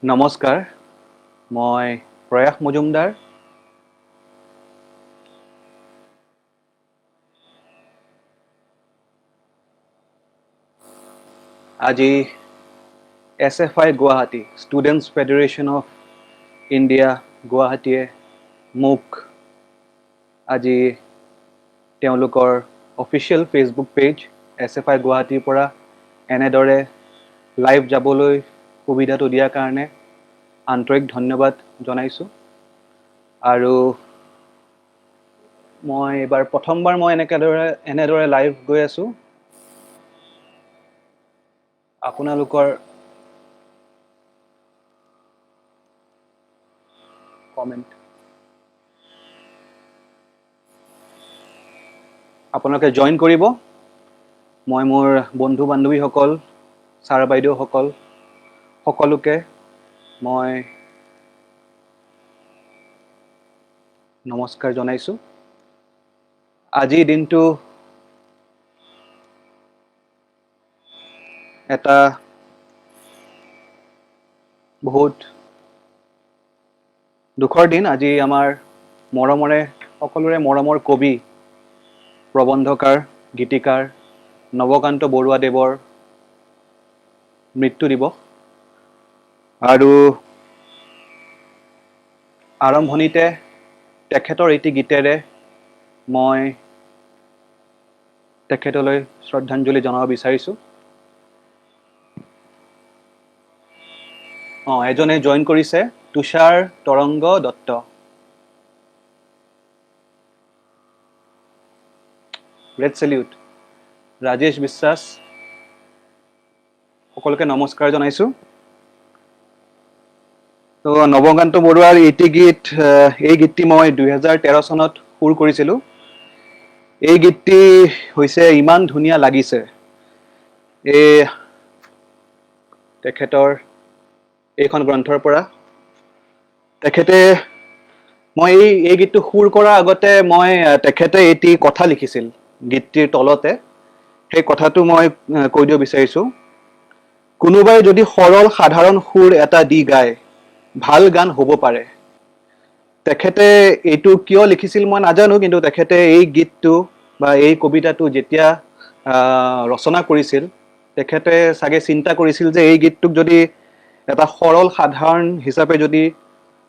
নমস্কাৰ, মই প্ৰয়াস মজুমদাৰ। আজি SFI Guwahati students federation of India গুৱাহাটীয়ে মোক আজি তেওঁলোকৰ অফিচিয়েল ফেচবুক পেজ SFI গুৱাহাটীৰ পৰা এনেদৰে লাইভ যাবলৈ সুবিধাটো দিয়াৰ কাৰণে আন্তৰিক ধন্যবাদ জনাইছোঁ। আৰু মই এবাৰ প্ৰথমবাৰ মই এনেদৰে লাইভ গৈ আছোঁ। আপোনালোকৰ কমেণ্ট আপোনালোকে জইন কৰিব। মই মোৰ বন্ধু বান্ধৱীসকল, ছাৰ বাইদেউসকল সকলোকে মই নমস্কাৰ জনাইছোঁ। আজিৰ দিনটো এটা বহুত দুখৰ দিন। আজি আমাৰ সকলোৰে মৰমৰ কবি, প্ৰবন্ধকাৰ, গীতিকাৰ নৱকান্ত বৰুৱাদেৱৰ মৃত্যু দিৱস। আৰু আৰম্ভণিতে তেখেতৰ এটি গীতেৰে মই তেখেতলৈ শ্ৰদ্ধাঞ্জলি জনাব বিচাৰিছোঁ। এজনে জইন কৰিছে, তুষাৰ তৰংগ দত্ত। Red salute. ৰাজেশ বিশ্বাস, সকলোকে নমস্কাৰ জনাইছোঁ। তো নৱকান্ত বৰুৱাৰ এই গীতটি মই 2013 চনত সুৰ কৰিছিলোঁ। এই গীতটি হৈছে ইমান ধুনীয়া লাগিছে। তেখেতৰ এইখন গ্ৰন্থৰ পৰা মই এই গীতটো সুৰ কৰাৰ আগতে তেখেতে এটি কথা লিখিছিল গীতটিৰ তলতে। সেই কথাটো মই কৈ দিব বিচাৰিছোঁ। কোনোবাই যদি সৰল সাধাৰণ সুৰ এটা দি গায়, ভাল গান হ'ব পাৰে। তেখেতে এইটো কিয় লিখিছিল মই নাজানো, কিন্তু তেখেতে এই গীতটো বা এই কবিতাটো যেতিয়া ৰচনা কৰিছিল, তেখেতে চাগে চিন্তা কৰিছিল যে এই গীতটোক যদি এটা সৰল সাধাৰণ হিচাপে যদি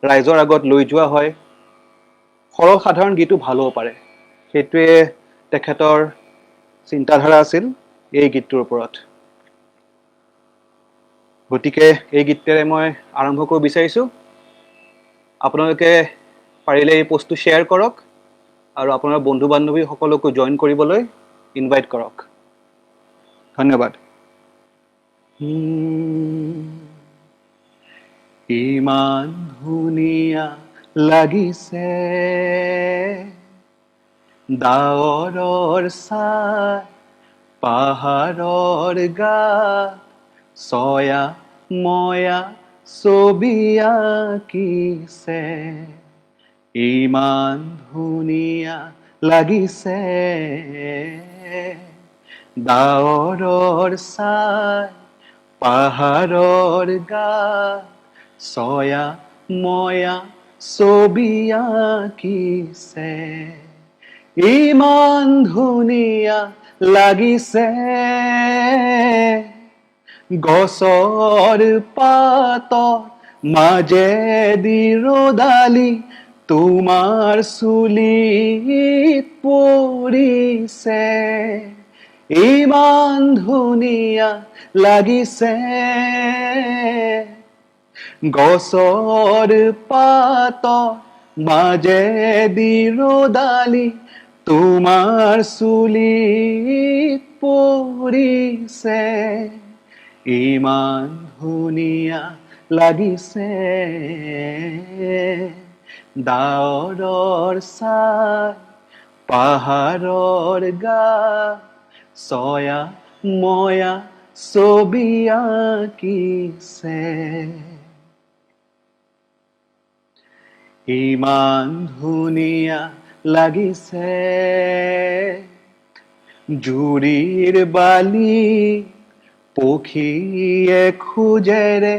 ৰাইজৰ আগত লৈ যোৱা হয়, সৰল সাধাৰণ গীতো ভাল হ'ব পাৰে। সেইটোৱে তেখেতৰ চিন্তাধাৰা আছিল এই গীতটোৰ ওপৰত। গতিকে এই গীতটোৰে মই আৰম্ভ কৰিব বিচাৰিছোঁ। আপোনালোকে পাৰিলে এই পোষ্টটো শ্বেয়াৰ কৰক আৰু আপোনাৰ বন্ধু বান্ধৱী সকলকো জইন কৰিবলৈ ইনভাইট কৰক। ধন্যবাদ। ইমান ধুনীয়া লাগিছে ডাৱৰৰ ছাঁ, পাহাৰৰ গাত ছয়া ময়া ছবি আঁকিছে। ইমান ধুনীয়া লাগিছে ডাৱৰৰ ছাঁ, পাহাৰৰ গাত ছয়া ময়া ছবি আঁকিছে। ইমান ধুনীয়া লাগিছে গছৰ পাতৰ মাজেদি ৰ'দালি তোমাৰ চুলিত পৰিছে। ইমান ধুনীয়া লাগিছে গছৰ পাতৰ মাজেদি ৰ'দালি তোমাৰ চুলিত পৰিছে। ইমান ধুনীয়া লাগিছে ডাৱৰৰ ছাঁ, পাহাৰৰ গাত ছয়া ময়া ছবি আঁকিছে। ইমান ধুনীয়া লাগিছে জুৰিৰ বালি পক্ষীয়ে খোজেৰে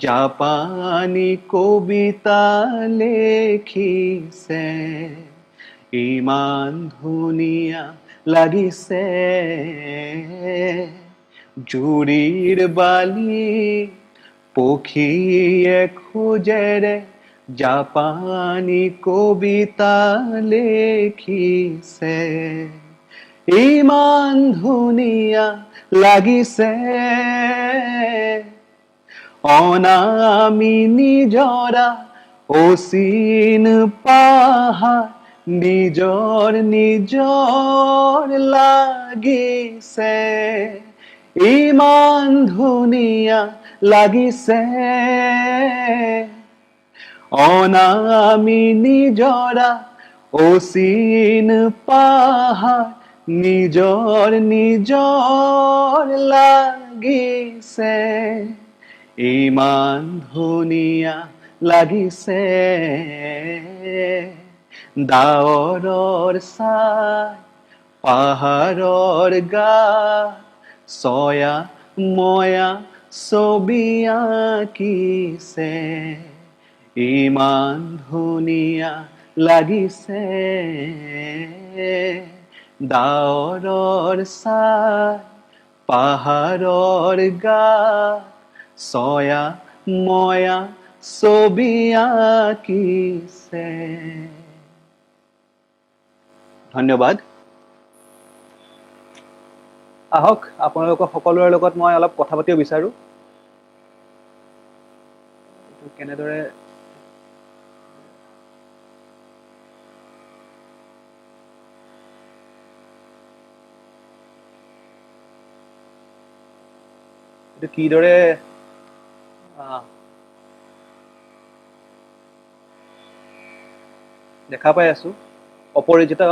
জাপানী কবিতা লেখিছে, ইমান ধুনীয়া লাগিছে। জুৰিৰ বালি পক্ষীয়ে খোজেৰে জাপানী কবিতা লেখিছে, ইমান ধুনীয়া লাগিছে। অনামি নিজৰা অচিন পাহাৰ, নিজৰ নিজৰ লাগিছে, ইমান ধুনীয়া লাগিছে। অনামি নিজৰা অচিন পাহাৰ, নিজৰ নিজৰ লাগিছে, ইমান ধুনীয়া লাগিছে। ডাৱৰৰ ছাই পাহাৰৰ গাত ছয়া ময়া ছবি আঁকিছে, ইমান ধুনীয়া লাগিছে। ডাৱৰৰ ছাই পাহাৰৰ গাত ছয়া ময়া ছবি আঁকিছে। ধন্যবাদ। আহক আপোনালোকৰ সকলোৰে লগত মই অলপ কথা পাতিব বিচাৰো। কেনেদৰে কিদৰে দেখা পাই আছো। অপৰাজিতা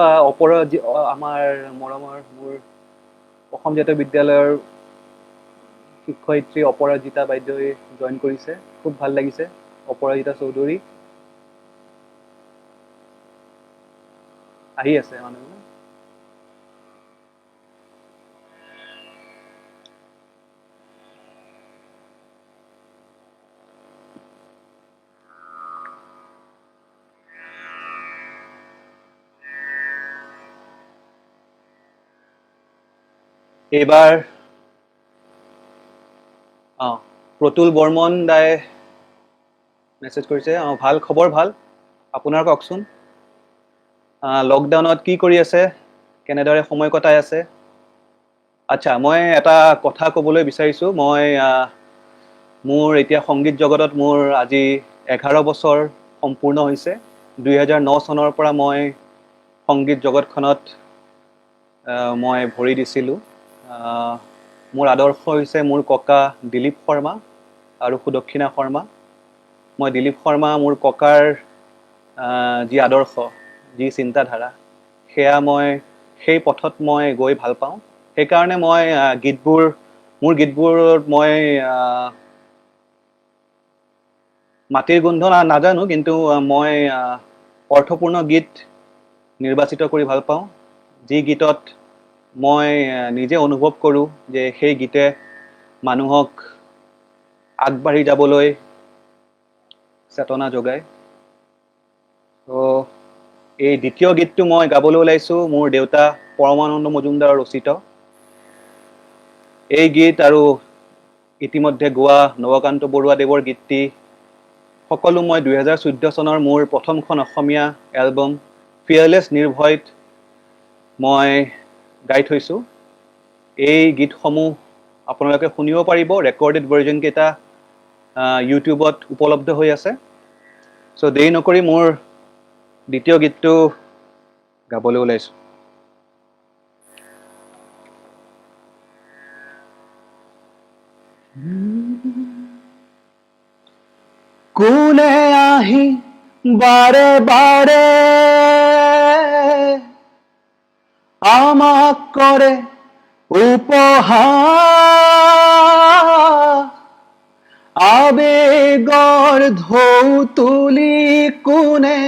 আমাৰ মৰমৰ মোৰ অসম জাতীয় বিদ্যালয়ৰ শিক্ষয়িত্ৰী অপৰাজিতা বাইদেৱে জইন কৰিছে, খুব ভাল লাগিছে। অপৰাজিতা চৌধুৰী আহি আছে মানুহ। এইবাৰ প্ৰতুল বৰ্মন দাই মেছেজ কৰিছে, ভাল খবৰ ভাল, আপোনাৰ কওকচোন। লকডাউনত কি কৰি আছে, কেনেদৰে সময় কটাই আছে? আচ্ছা, মই এটা কথা ক'বলৈ বিচাৰিছোঁ। মই মোৰ এতিয়া সংগীত জগতত মোৰ আজি 11 বছৰ সম্পূৰ্ণ হৈছে। 2009 চনৰ পৰা মই সংগীত জগতখনত মই ভৰি দিছিলোঁ। মোৰ আদৰ্শ হৈছে মোৰ ককা দিলীপ শৰ্মা আৰু সুদক্ষিণা শৰ্মা। মই দিলীপ শৰ্মা মোৰ ককাৰ যি আদৰ্শ, যি চিন্তাধাৰা, সেয়া মই সেই পথত মই গৈ ভাল পাওঁ। সেইকাৰণে মই মোৰ গীতবোৰত মই মাটিৰ গোন্ধ নাজানো, কিন্তু মই অৰ্থপূৰ্ণ গীত নিৰ্বাচিত কৰি ভাল পাওঁ, যি গীতত মই নিজে অনুভৱ কৰোঁ যে সেই গীতে মানুহক আগবাঢ়ি যাবলৈ চেতনা যোগায়। তো এই দ্বিতীয় গীতটো মই গাবলৈ ওলাইছোঁ মোৰ দেউতা পৰমানন্দ মজুমদাৰৰ ৰচিত। এই গীত আৰু ইতিমধ্যে গোৱা নৱকান্ত বৰুৱাদেৱৰ গীতটি সকলো মই 2014 চনৰ মোৰ প্ৰথমখন অসমীয়া এলবাম ফিয়াৰলেছ নিৰ্ভয়ত মই গাই থৈছোঁ। এই গীতসমূহ আপোনালোকে শুনিব পাৰিব, ৰেকৰ্ডেড ভাৰ্জনকেইটা ইউটিউবত উপলব্ধ হৈ আছে। চ' দেৰি নকৰি মোৰ দ্বিতীয় গীতটো গাবলৈ ওলাইছোঁ। কোনে আহি বাৰে বাৰে আমাক কৰে উপহাস, আবেগৰ ঢৌ তুলি কোনে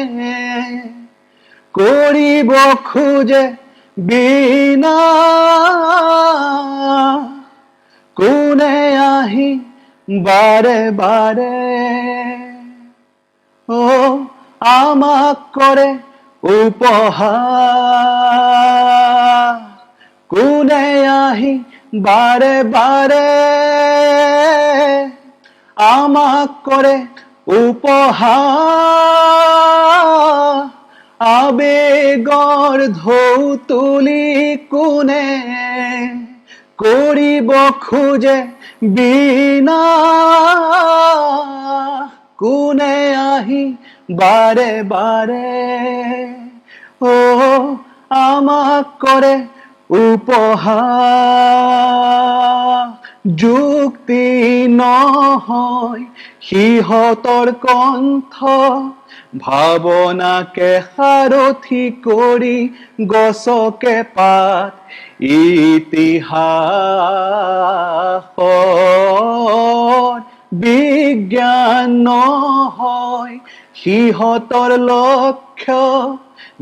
কৰিব খোজে বিনা, কোনে আহি বাৰে বাৰে আমাক কৰে উপহাস কোনে আহি বাৰে বাৰে আমাক কৰে উপহাস আবেগৰ ঢৌ তুলি কোনে কৰিব খোজে বিনা কোনে আহি বাৰে বাৰে আমাক কৰে উপহাস যুক্তি নহয় সিহঁতৰ কণ্ঠ ভাৱনাকে সাৰথি কৰি গছকে পাত ইতিহাসৰ বিজ্ঞান নহয় সিহঁতৰ লক্ষ্য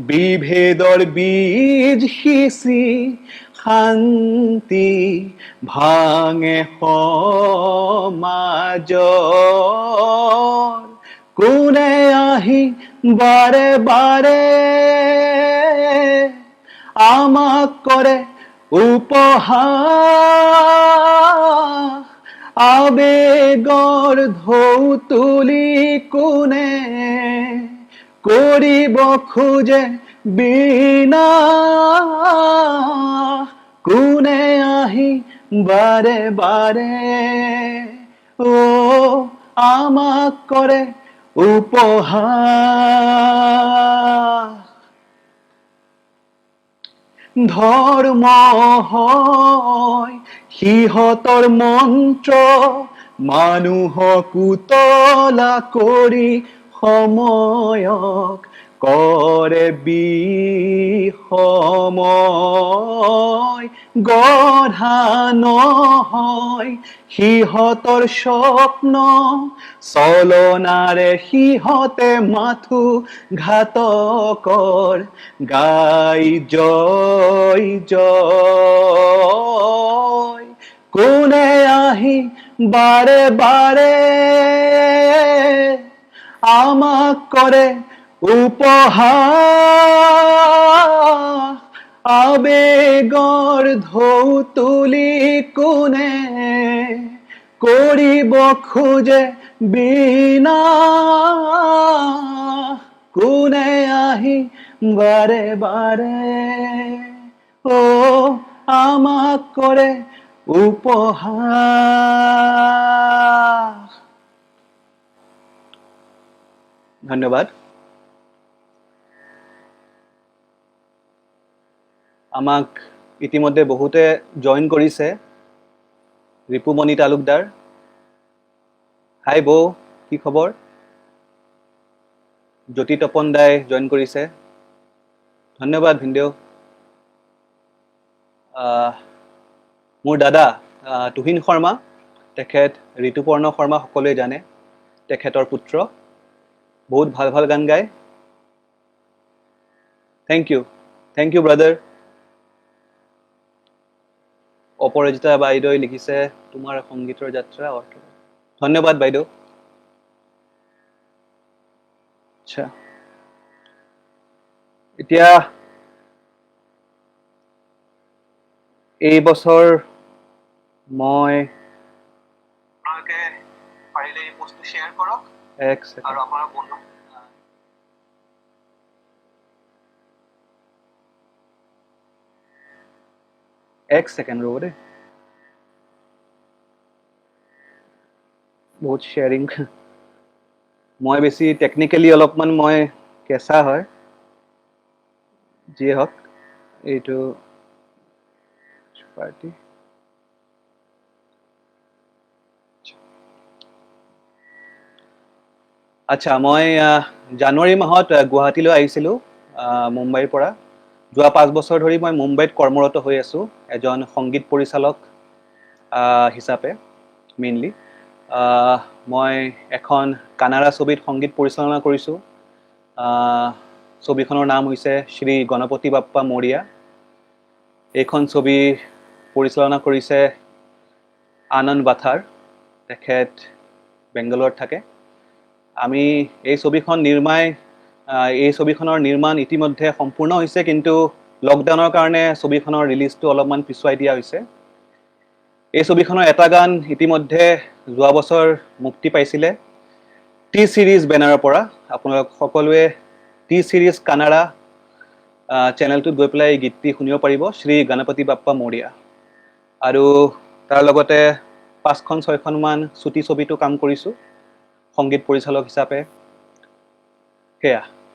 বিভেদৰ বীজ সিঁচি শান্তি ভাঙে সমাজৰ কোনে আহি বাৰে বাৰে আমাক কৰে উপহাস আবেগৰ ঢৌ তুলি কোনে কৰিব খোজে বিনা কোনে আহি বাৰে বাৰে আমাক কৰে উপহাস ধৰ্ম হয় সিহঁতৰ মন্ত্ৰ মানুহক উতলা কৰি সময়ক কৰে বিসময় গঢ়া নহয় সিহঁতৰ স্বপ্ন চলনাৰে সিহঁতে মাথো ঘাতকৰ গাই জয় জয় কোনে আহি বাৰে বাৰে আমাক কৰে উপহাস আবেগৰ ঢৌ তুলি কোনে কৰিব খোজে বিনা কোনে আহি বাৰে বাৰে আমাক কৰে উপহাস ধন্যবাদ আমাক ইতিমধ্যে বহুতে জয়েন কৰিছে ৰিপুমণি তালুকদাৰ হাই বৌ কি খবৰ জ্যোতি তপন দাই জয়েন কৰিছে ধন্যবাদ ভিনদেউ মোৰ দাদা তুহিন শৰ্মা তেখেত ঋতুপৰ্ণ শৰ্মা সকলোৱে জানে তেখেতৰ পুত্ৰ বহুত ভাল ভাল গান গায় থেংক ইউ ব্ৰাদাৰ অপৰাজিতা বাইদেউ লিখিছে তোমাৰ সংগীতৰ যাত্ৰা অৰ্থ ধন্যবাদ বাইদেউ আচ্ছা এতিয়া এই বছৰ মই পাৰিলে এই পোষ্টটো শ্বেয়াৰ কৰক আৰু আপোনাৰ বন্ধু এক ছেকেণ্ড ৰ'ব দেই বহুত শ্বেয়াৰিং মই বেছি টেকনিকেলি অলপমান মই কেঁচা হয় যিয়ে হওক এইটো পাৰ্টি আচ্ছা মই জানুৱাৰী মাহত গুৱাহাটীলৈ আহিছিলোঁ মুম্বাইৰ পৰা যোৱা 5 বছৰ ধৰি মই মুম্বাইত কৰ্মৰত হৈ আছোঁ এজন সংগীত পৰিচালক হিচাপে মেইনলি মই এখন কানাড়া ছবিত সংগীত পৰিচালনা কৰিছোঁ ছবিখনৰ নাম হৈছে শ্ৰী গণপতি বাপ্পা মৰিয়া এইখন ছবি পৰিচালনা কৰিছে আনন্দ বাথাৰ তেখেত বেংগালোৰত থাকে। আমি এই ছবিখনৰ নিৰ্মাণ ইতিমধ্যে সম্পূৰ্ণ হৈছে, কিন্তু লকডাউনৰ কাৰণে ছবিখনৰ ৰিলিজটো অলপমান পিছুৱাই দিয়া হৈছে। এই ছবিখনৰ এটা গান ইতিমধ্যে যোৱা বছৰ মুক্তি পাইছিলে টি চিৰিজ বেনাৰৰ পৰা। আপোনালোক সকলোৱে টি চিৰিজ কানাড়া চেনেলটোত গৈ পেলাই এই গীতটি শুনিব পাৰিব, শ্ৰী গণপতি বাপ্পা মৌৰ্য। আৰু তাৰ লগতে 5-6খনমান চুটি ছবিটো কাম কৰিছোঁ সংগীত পৰিচালক হিচাপে।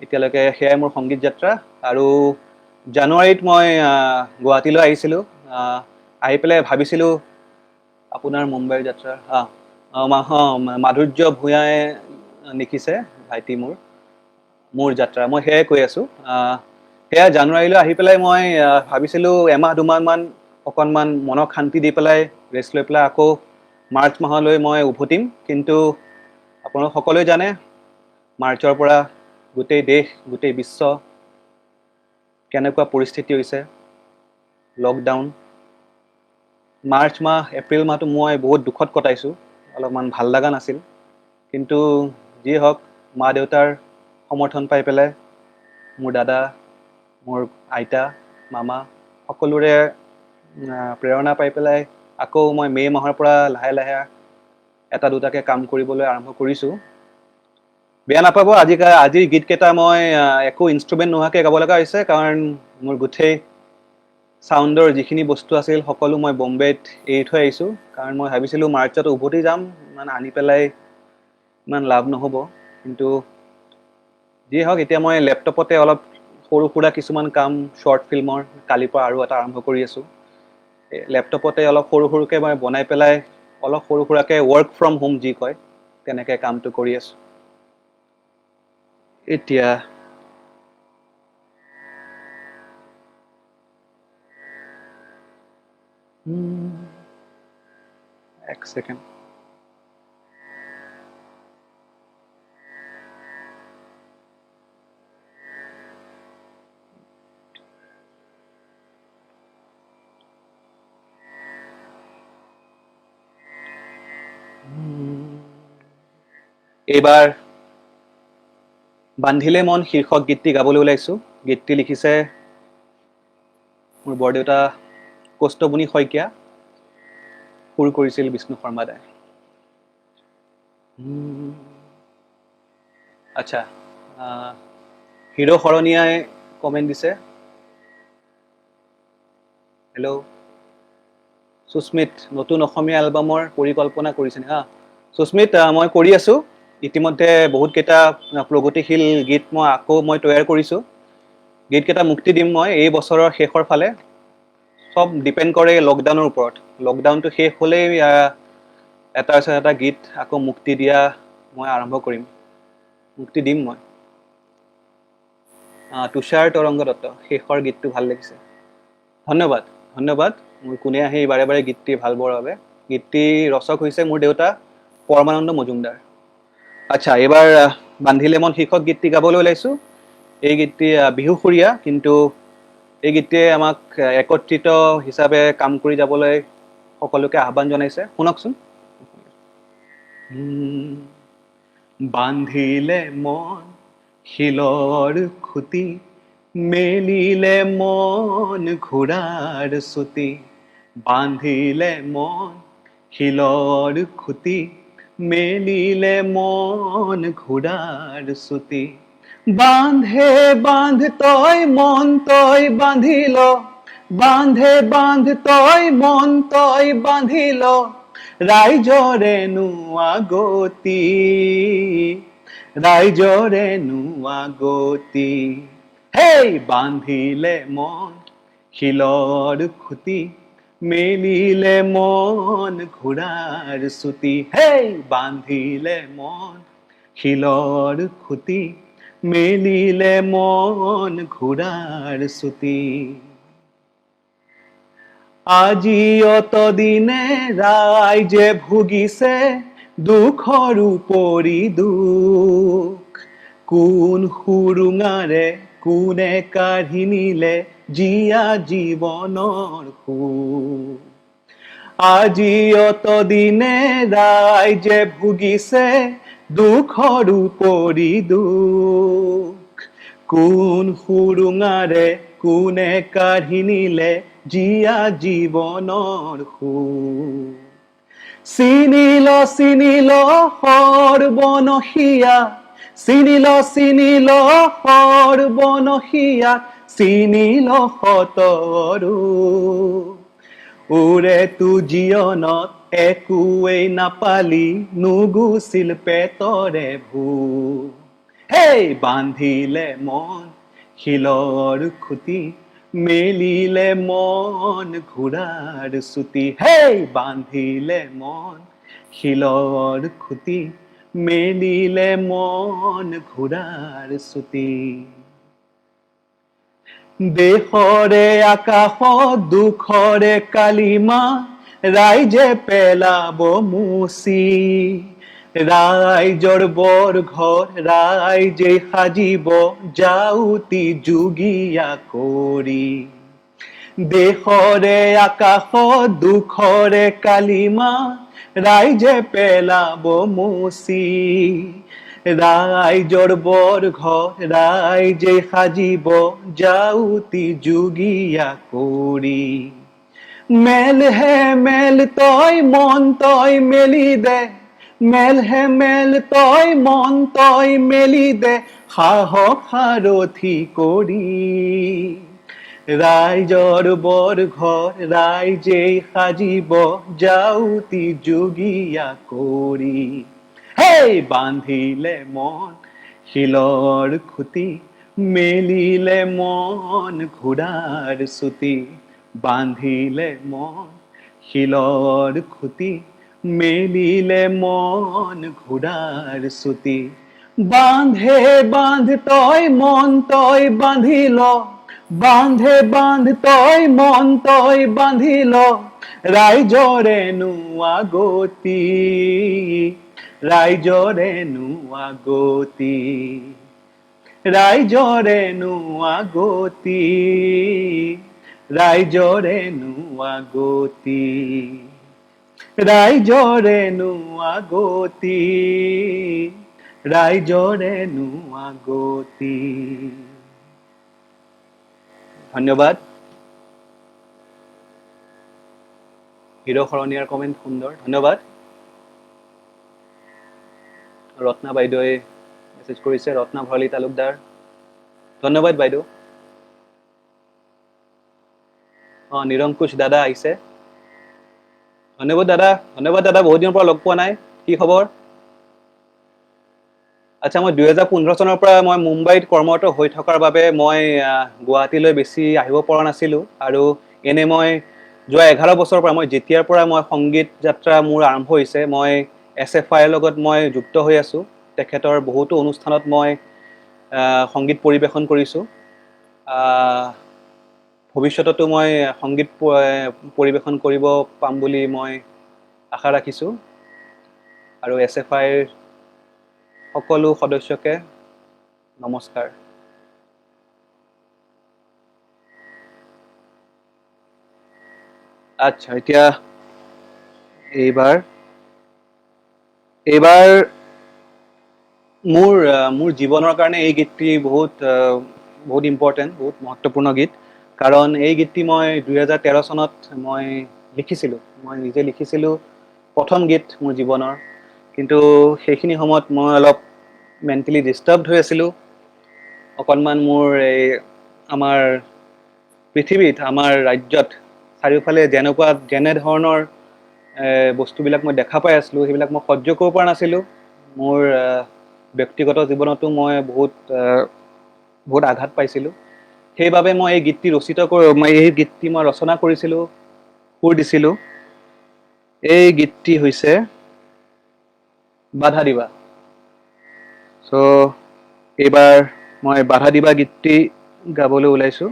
এতিয়ালৈকে সেয়াই মোৰ সংগীত যাত্ৰা। আৰু জানুৱাৰীত মই গুৱাহাটীলৈ আহিছিলোঁ। আহি পেলাই ভাবিছিলোঁ আপোনাৰ মুম্বাইৰ যাত্ৰা মাধুৰ্য ভূঞাই লিখিছে ভাইটি মোৰ যাত্ৰা, মই সেয়াই কৈ আছোঁ। সেয়া জানুৱাৰীলৈ আহি পেলাই মই ভাবিছিলোঁ এমাহ দুমাহমান অকণমান মনক শান্তি দি পেলাই ৰেষ্ট লৈ পেলাই আকৌ মাৰ্চ মাহলৈ মই উভতিম। কিন্তু আপোনালোক সকলোৱে জানে মাৰ্চৰ পৰা গোটেই দেশ গোটেই বিশ্ব কেনেকুৱা পৰিস্থিতি হৈছে, লকডাউন। মাৰ্চ মাহ এপ্ৰিল মাহটো মই বহুত দুখত কটাইছোঁ, অলপমান ভাল লগা নাছিল। কিন্তু যি হওক মা দেউতাৰ সমৰ্থন পাই পেলাই, মোৰ দাদা, মোৰ আইতা, মামা সকলোৰে প্ৰেৰণা পাই পেলাই আকৌ মই মে' মাহৰ পৰা লাহে লাহে এটা দুটাকৈ কাম কৰিবলৈ আৰম্ভ কৰিছোঁ। বেয়া নাপাব, আজিৰ গীতকেইটা মই একো ইনষ্ট্ৰুমেণ্ট নোহোৱাকৈ গাব লগা হৈছে, কাৰণ মোৰ গোটেই চাউণ্ডৰ যিখিনি বস্তু আছিল সকলো মই বম্বেত এৰি থৈ আহিছোঁ। কাৰণ মই ভাবিছিলোঁ মাৰ্চত উভতি যাম, ইমান আনি পেলাই ইমান লাভ নহ'ব। কিন্তু যি হওক এতিয়া মই লেপটপতে অলপ সৰু সুৰা কিছুমান কাম শ্বৰ্ট ফিল্মৰ কালিৰ পৰা আৰু এটা আৰম্ভ কৰি আছোঁ। লেপটপতে অলপ সৰু সৰুকৈ মই বনাই পেলাই অলপ সৰু সুৰাকৈ ৱৰ্ক ফ্ৰম হোম যি কয় তেনেকৈ কামটো কৰি আছোঁ। এতিয়া এক ছেকেণ্ড। এইবাৰ বান্ধিলে মন শীৰ্ষক গীতটি গাবলৈ ওলাইছোঁ। গীতটি লিখিছে মোৰ বৰদেউতা কৌস্তবুনি শইকীয়া, সুৰ কৰিছিল বিষ্ণু শৰ্মাদাই। আচ্ছা, হিৰ' শৰণীয়াই কমেণ্ট দিছে। হেল্ল' সুস্মিত, নতুন অসমীয়া এলবামৰ পৰিকল্পনা কৰিছেনে? সুস্মিত, মই কৰি আছোঁ। ইতিমধ্যে বহুতকেইটা প্ৰগতিশীল গীত মই তৈয়াৰ কৰিছোঁ। গীতকেইটা মুক্তি দিম মই এই বছৰৰ শেষৰ ফালে। চব ডিপেণ্ড কৰে লকডাউনৰ ওপৰত। লকডাউনটো শেষ হ'লেই এটাৰ পিছত এটা গীত আকৌ মুক্তি দিয়া মই আৰম্ভ কৰিম, মুক্তি দিম মই। তুষাৰ তৰংগ দত্ত, শেষৰ গীতটো ভাল লাগিছে, ধন্যবাদ। মোৰ কোনে আহি বাৰে বাৰে গীতটি ভাল পোৱাৰ বাবে। গীতটি ৰচক হৈছে মোৰ দেউতা পৰমানন্দ মজুমদাৰ। আচ্ছা, এইবাৰ বান্ধিলে মন শীৰ্ষক গীতটি গাবলৈ ওলাইছোঁ। এই গীতটি বিহুসুৰীয়া, কিন্তু এই গীতটিয়ে আমাক একত্ৰিত হিচাপে কাম কৰি যাবলৈ সকলোকে আহ্বান জনাইছে। শুনকচোন। বান্ধিলে মন শিলৰ খুটি, মেলিলে মন ঘোঁৰাৰ চুটি। বান্ধিলে মন শিলৰ খুটি, মেলিলে মন ঘোঁৰাৰ চুটি। বান্ধে বান্ধ তই মন তই বান্ধি ল, বান্ধে বান্ধ তই মন তই বান্ধি ল, ৰাইজৰে নোৱা গতি, ৰাইজৰে নোৱা গতি। হেই বান্ধিলে মন শিলৰ খুটি, মেলিলে মন ঘোঁৰাৰ চুটি। হেই বান্ধিলে মন শিলৰ খুটি, মেলিলে মন ঘোঁৰাৰ চুটি। আজি অতদিনে ৰাইজে ভুগিছে দুখৰ উপৰি দুখ, কোন সুৰুঙাৰে কোনে কাঢ়ি নিলে জীয়া জীৱনৰ সুখ। আজি অতদিনে ৰাইজে ভুগিছে দুখৰ উপৰি দুখ। কোন সুৰুঙাৰে কোনে কাঢ়ি নিলে জীয়া জীৱনৰ সুখ। চিনিল সৰ্বনশীয়া, চিনিল সৰ্বনশীয়া, চিনিল শতৰু। ওৰে তু জীৱনত একোৱেই নাপালি, নুগুছিল পেটৰে ভোক। হেই বান্ধিলে মন শিলৰ খুটি, মেলিলে মন ঘোঁৰাৰ চুটি। হেই বান্ধিলে মন শিলৰ খুটি, মেলিলে মন ঘোঁৰাৰ চুটি। দেশৰে আকাশত দুখৰে কালিমা, ৰাইজে পেলাব মুচি। ৰাইজৰ বৰ ঘৰ ৰাইজে সাজিব, জাউতি যুগীয়া কৰি। দেশৰে আকাশত দুখৰে কালিমা, ৰাইজে পেলাব মুচি। ৰাইজৰ বৰ ঘৰ ৰাইজে সাজিব, জাউতি যুগীয়া কৰি। মেল হে মেল তই মন তই মেলি দে, মেল হে মেল তই মন তই মেলি দে, সাহস সাৰথি কৰি। ৰাইজৰ বৰ ঘৰ ৰাইজেই সাজিব, জাউতি যুগীয়া কৰি। হেই বান্ধিলে মন শিলৰ খুটি, মেলিলে মন ঘোঁৰাৰ চুটি। বান্ধিলে মন শিলৰ খুটি, মেলিলে মন ঘোঁৰাৰ চুটি। বান্ধে বান্ধ তই মন তই বান্ধি ল, বান্ধে বান্ধ তই মন তই বান্ধি ল, ৰাইজৰেনো আগতি, ৰাইজৰেনো আগতি, ৰাইজৰেনো আগতি, ৰাইজৰেনো আগতি, ৰাইজৰেনো আগতি, ৰাইজৰেনো আগতি। ধন্যবাদ। হিৰ শৰণীয়াৰ কমেণ্ট সুন্দৰ, ধন্যবাদ। ৰত্না বাইদেৱে মেছেজ কৰিছে, ৰত্না ভৰালী তালুকদাৰ, ধন্যবাদ বাইদেউ। নিৰংকুশ দাদা আহিছে, ধন্যবাদ দাদা, ধন্যবাদ দাদা, বহুত দিনৰ পৰা লগ পোৱা নাই, কি খবৰ? আচ্ছা, মই 2015 চনৰ পৰা মই মুম্বাইত কৰ্মৰত হৈ থকাৰ বাবে মই গুৱাহাটীলৈ বেছি আহিব পৰা নাছিলোঁ। আৰু এনে মই যোৱা 11 বছৰৰ পৰা, মই যেতিয়াৰ পৰা মই সংগীত যাত্ৰা মোৰ আৰম্ভ হৈছে, মই SFIৰ লগত মই যুক্ত হৈ আছোঁ। তেখেতৰ বহুতো অনুষ্ঠানত মই সংগীত পৰিৱেশন কৰিছোঁ। ভৱিষ্যততো মই সংগীত পৰিৱেশন কৰিব পাম বুলি মই আশা ৰাখিছোঁ। আৰু SFIৰ সকলো সদস্যকে নমস্কাৰ। আচ্ছা, এতিয়া এইবাৰ মোৰ জীৱনৰ কাৰণে এই গীতটি বহুত ইম্পৰ্টেণ্ট, বহুত মহত্বপূৰ্ণ গীত। কাৰণ এই গীতটি মই 2013 চনত মই লিখিছিলোঁ, মই নিজে লিখিছিলোঁ, প্ৰথম গীত মোৰ জীৱনৰ। কিন্তু সেইখিনি সময়ত মই অলপ মেণ্টেলি ডিষ্টাৰ্বড হৈ আছিলোঁ। অকণমান মোৰ এই আমাৰ পৃথিৱীত, আমাৰ ৰাজ্যত চাৰিওফালে যেনে ধৰণৰ বস্তুবিলাক মই দেখা পাই আছিলোঁ, সেইবিলাক মই সহ্য কৰিব পৰা নাছিলোঁ। মোৰ ব্যক্তিগত জীৱনতো মই বহুত আঘাত পাইছিলোঁ। সেইবাবে মই এই গীতটি মই ৰচনা কৰিছিলোঁ, সুৰ দিছিলোঁ। এই গীতটি হৈছে বাধা দিবা। চ' এইবাৰ মই বাধা দিবা গীতটি গাবলৈ ওলাইছোঁ।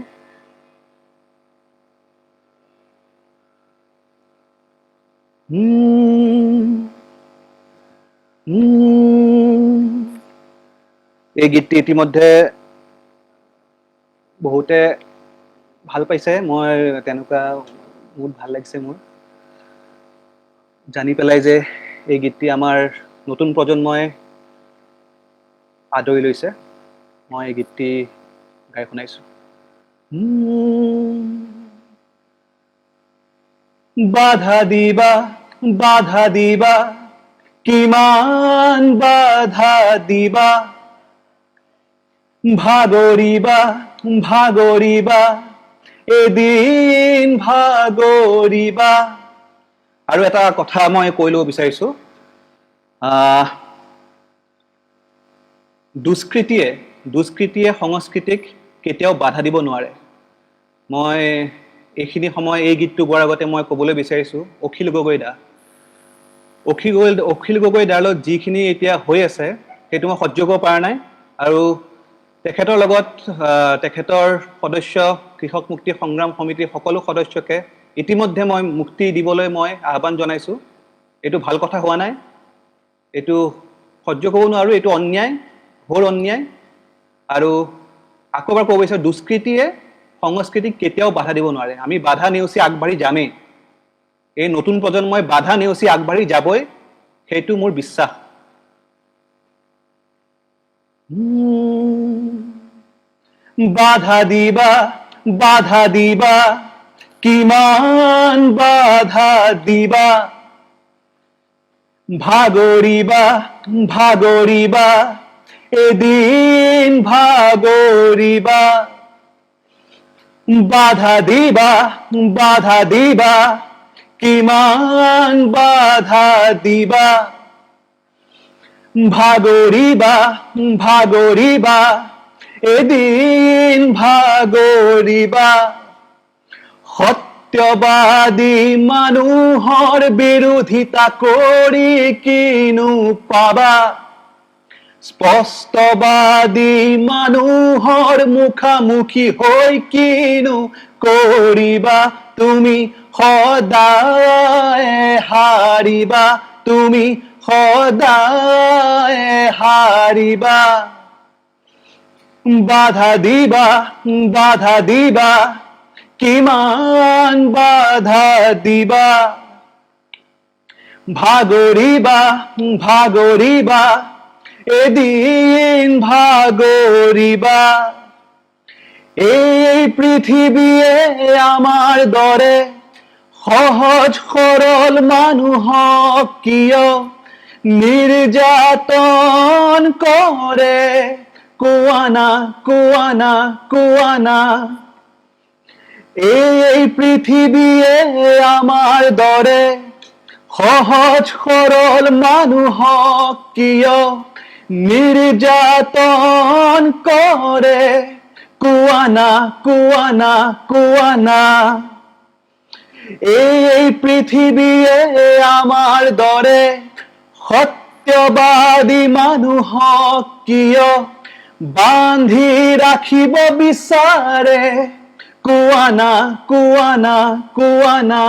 এই গীতটি ইতিমধ্যে বহুতে ভাল পাইছে, মই তেনেকুৱা বহুত ভাল লাগিছে মোৰ। জানি পেলাই যে এই গীতটি আমাৰ নতুন প্ৰজন্মই আদৰি লৈছে, মই এই গীতটি গাই শুনাইছোঁ। বাধা দিবা, বাধা দিবা, কিমান বাধা দিবা, ভাগৰিবা, ভাগৰিবা, এদিন ভাগৰিবা। আৰু এটা কথা মই কৈ ল'ব বিচাৰিছোঁ, দুষ্কৃতিয়ে সংস্কৃতিক কেতিয়াও বাধা দিব নোৱাৰে। মই এইখিনি সময় এই গীতটো গোৱাৰ আগতে মই ক'বলৈ বিচাৰিছোঁ, অখিল গগৈ দা, অখিল গগৈ দাৰ লগত যিখিনি এতিয়া হৈ আছে সেইটো মই সহ্য কৰিব পৰা নাই। আৰু তেখেতৰ লগত তেখেতৰ সদস্য, কৃষক মুক্তি সংগ্ৰাম সমিতিৰ সকলো সদস্যকে ইতিমধ্যে মই মুক্তি দিবলৈ মই আহ্বান জনাইছোঁ। এইটো ভাল কথা হোৱা নাই, এইটো সহ্য কৰিব নোৱাৰোঁ, এইটো অন্যায়, ঘোৰ অন্যায়। আৰু আকৌ এবাৰ ক'ব বিচাৰোঁ, দুষ্কৃতিয়ে সংস্কৃতিক কেতিয়াও বাধা দিব নোৱাৰে। আমি বাধা নেওচি আগবাঢ়ি যামেই, এই নতুন প্ৰজন্মই বাধা নেওচি আগবাঢ়ি যাবই, সেইটো মোৰ বিশ্বাস। বাধা দিবা, বাধা দিবা, কিমান বাধা দিবা, ভাগৰিবা, ভাগৰিবা, এদিন ভাগৰিবা। বাধা দিবা, বাধা দিবা, কিমান বাধা দিবা, ভাগৰিবা, ভাগৰিবা, এদিন ভাগৰিবা। সত্যবাদী মানুহৰ বিৰোধিতা কৰি কিনো পাবা, স্পষ্টবাদী মানুহৰ মুখামুখি হৈ কিনো কৰিবা। তুমি সদায় হাৰিবা, তুমি সদায় হাৰিবা। বাধা দিবা, বাধা দিবা, কিমান বাধা দিবা, ভাগৰিবা, ভাগৰিবা, এদিন ভাগৰিবা। এই পৃথিৱীয়ে আমাৰ দৰে সহজ সৰল মানুহক কিয় নিৰ্যাতন কৰে, কোৱানা, কোৱানা, কোৱানা। এই পৃথিৱীয়ে আমাৰ দৰে সহজ সৰল মানুহক কিয় নিৰ্যাতন কৰে, কোৱানা, কোৱানা, কোৱানা। এই পৃথিৱীয়ে আমাৰ দৰে সত্যবাদী মানুহক কিয় বান্ধি ৰাখিব বিচাৰে, কোৱানা, কোৱানা, কোৱানা।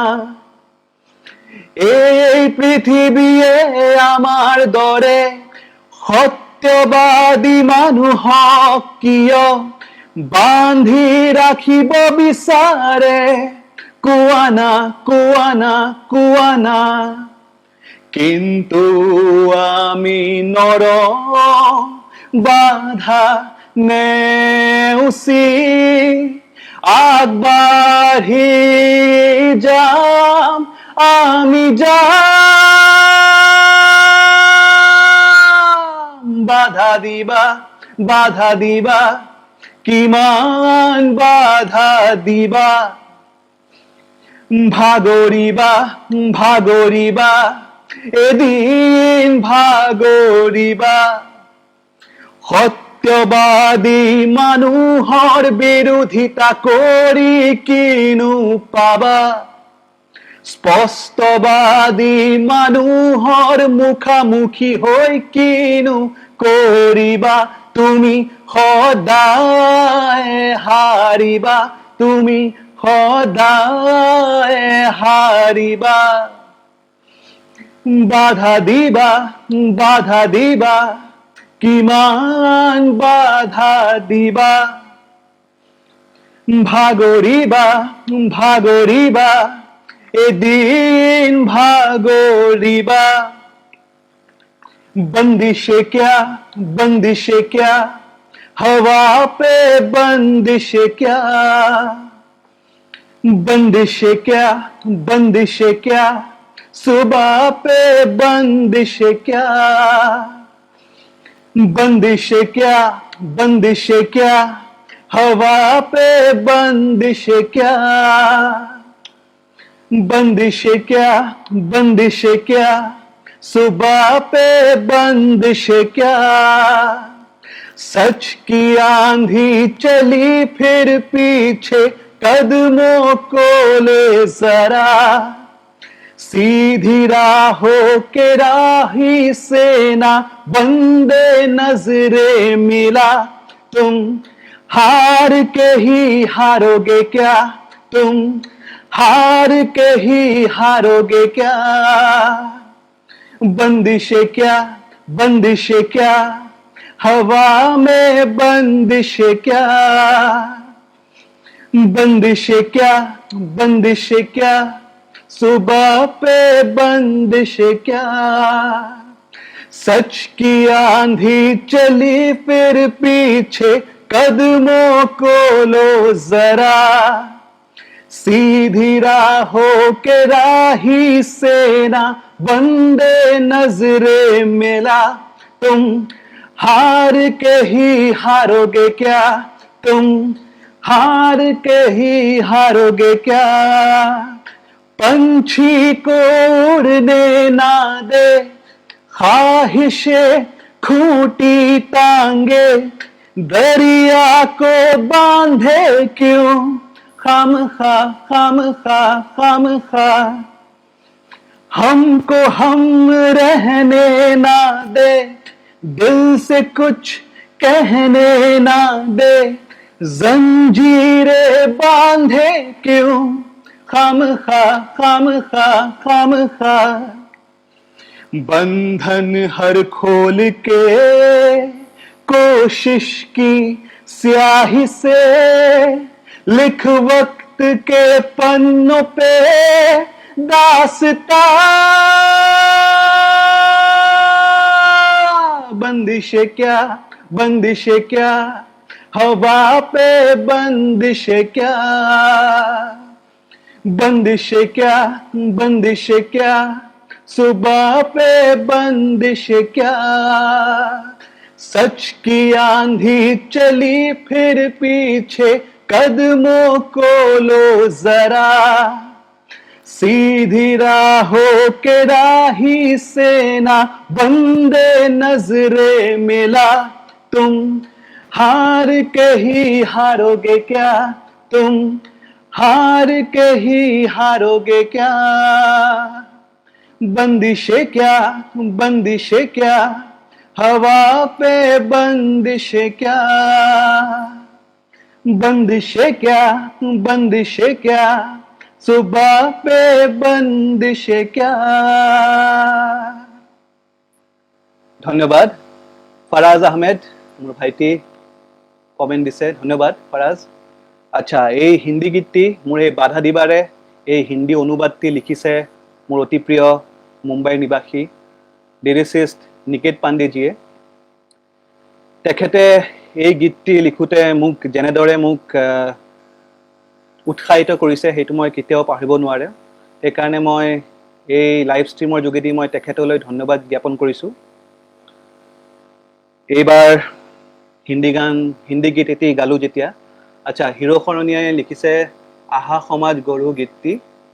এই পৃথিৱীয়ে আমাৰ দৰে সত্যবাদী মানুহক কিয় বান্ধি ৰাখিব বিচাৰে, কোৱানা, কোৱানা, কোৱানা। কিন্তু আমি নৰওঁ বাধা নেওচি আগবাঢ়ি যাম, আমি যাম। বাধা দিবা, বাধা দিবা, কিমান বাধা দিবা, ভাগৰিবা, ভাগৰিবা, এদিন ভাগৰিবা। সত্যবাদী মানুহৰ বিৰোধিতা কৰি কিনো পাবা, স্পষ্টবাদী মানুহৰ মুখামুখি হৈ কিনো কৰিবা। তুমি সদায় হাৰিবা, তুমি সদায় হাৰিবা। বাধা দিবা, বাধা দিবা, কিমান বাধা দিবা, ভাগৰিবা, ভাগৰিবা, এদিন ভাগরিবা बंदिशे क्या हवा पे बंदिशे क्या सुबह पे बंदिशे क्या हवा पे बंदिशे क्या सुबह पे बंदिशे क्या सच की आंधी चली फिर पीछे कदमों को ले जरा सीधी राहों के राही सेना बंदे नजरे मिला तुम हार के ही हारोगे क्या तुम हार के ही हारोगे क्या बंदिशे क्या हवा में बंदिशे क्या सुबह पे बंदिशे क्या सच की आंधी चली फिर पीछे कदमों को लो जरा सीधी राहों के राही सेना बंदे नजरे मिला तुम हार के ही हारोगे क्या तुम हार के ही हारोगे क्या पंछी को उड़ने ना दे ख्वाहिशे खूंटी टांगे दरिया को बांधे क्यों खामखा हमको हम रहने ना दे दिल से कुछ कहने ना दे जंजीरें बांधे क्यों खामखा बंधन हर खोल के कोशिश की स्याही से लिख वक्त के पन्नों पे दास्तां बंदिशे क्या हवा पे बंदिशे क्या सुबह पे बंदिशे क्या सच की आंधी चली फिर पीछे कदमों को लो जरा सीधी राहों के राही सेना बंदे नजरे मिला तुम हार के ही हारोगे क्या तुम हार के ही हारोगे क्या बंदिशे क्या हवा पे बंदिशे क्या बंदिशे क्या सुबह पे बंदिशे क्या ধন্যবাদ ফারাজ আহমেদ মোৰ ভাইটি কমেণ্ট দিছে ধন্যবাদ ফাৰাজ আচ্ছা এই হিন্দী গীতটি মোৰ এই বাধা দিবাৰে এই হিন্দী অনুবাদটি লিখিছে মোৰ অতি প্ৰিয় মুম্বাইৰ নিবাসী লিৰিচিষ্ট নিকেত পাণ্ডেজীয়ে তেখেতে এই গীতটি লিখোতে মোক যেনেদৰে মোক উৎসাহিত কৰিছে সেইটো মই কেতিয়াও পাহৰিব নোৱাৰে সেইকাৰণে মই এই লাইভ ষ্ট্ৰীমৰ যোগেদি মই তেখেতলৈ ধন্যবাদ জ্ঞাপন কৰিছোঁ এইবাৰ হিন্দী গীত এটি গালো যেতিয়া আচ্ছা হিৰো শৰণীয়াই লিখিছে আহা সমাজ গঢ়ো গীতটি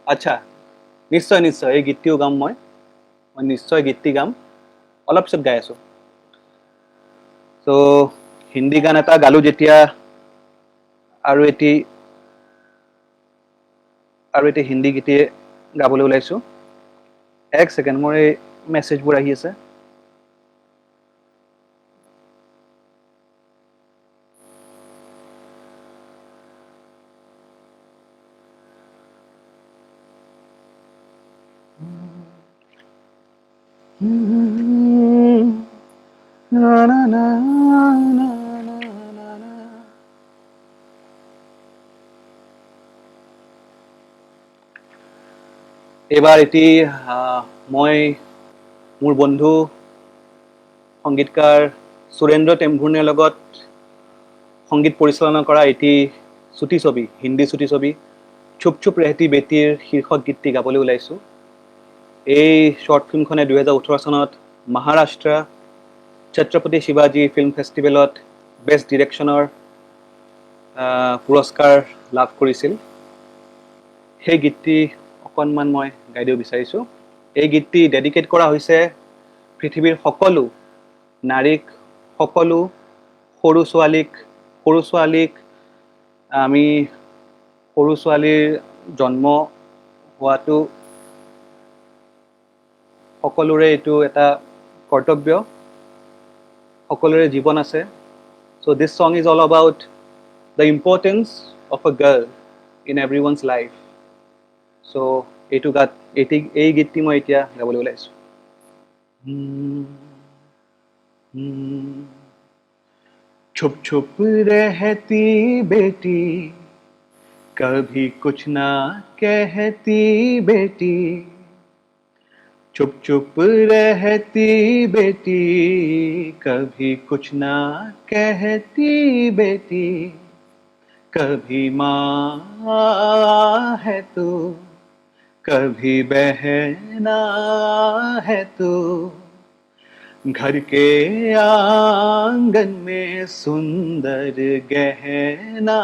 আচ্ছা নিশ্চয় এই গীতটিও গাম মই নিশ্চয় গীতটি গাম অলপ পিছত গাই আছোঁ তো হিন্দী গান এটা গালো যেতিয়া আৰু এটি হিন্দী গীতে গাবলৈ ওলাইছোঁ এক ছেকেণ্ড মোৰ এই মেছেজবোৰ আহি আছে এইবাৰ এটি মই মোৰ বন্ধু সংগীতকাৰ সুৰেন্দ্ৰ টেম্ভুৰ্ণেৰ লগত সংগীত পৰিচালনা কৰা এটি ছুটি ছবি, হিন্দী ছুটি ছবি চুপ চুপ ৰেহতি বেটিৰ শীৰ্ষক গীতটি গাবলৈ ওলাইছোঁ। এই শ্বৰ্ট ফিল্মখনে 2018 চনত মহাৰাষ্ট্ৰ ছত্ৰপতি শিৱাজী ফিল্ম ফেষ্টিভেলত বেষ্ট ডিৰেকশ্যনৰ পুৰস্কাৰ লাভ কৰিছিল। সেই গীতটি অকণমান মই গাই দিব বিচাৰিছোঁ। এই গীতটি ডেডিকেট কৰা হৈছে পৃথিৱীৰ সকলো নাৰীক, সকলো সৰু ছোৱালীক আমি সৰু ছোৱালীৰ জন্ম হোৱাটো সকলোৰে এইটো এটা কৰ্তব্য, সকলোৰে জীৱন আছে। So this song is all about the importance of a girl in everyone's life. So এই গীতটি মই এতিয়া গাবলৈ ওলাইছোঁ। छुप छुप रहती बेटी, कभी कुछ ना कहती बेटी, छुप छुप रहती बेटी, कभी कुछ ना कहती बेटी, कभी माँ है तू, कभी बहना है तू, घर के आंगन में सुंदर गहना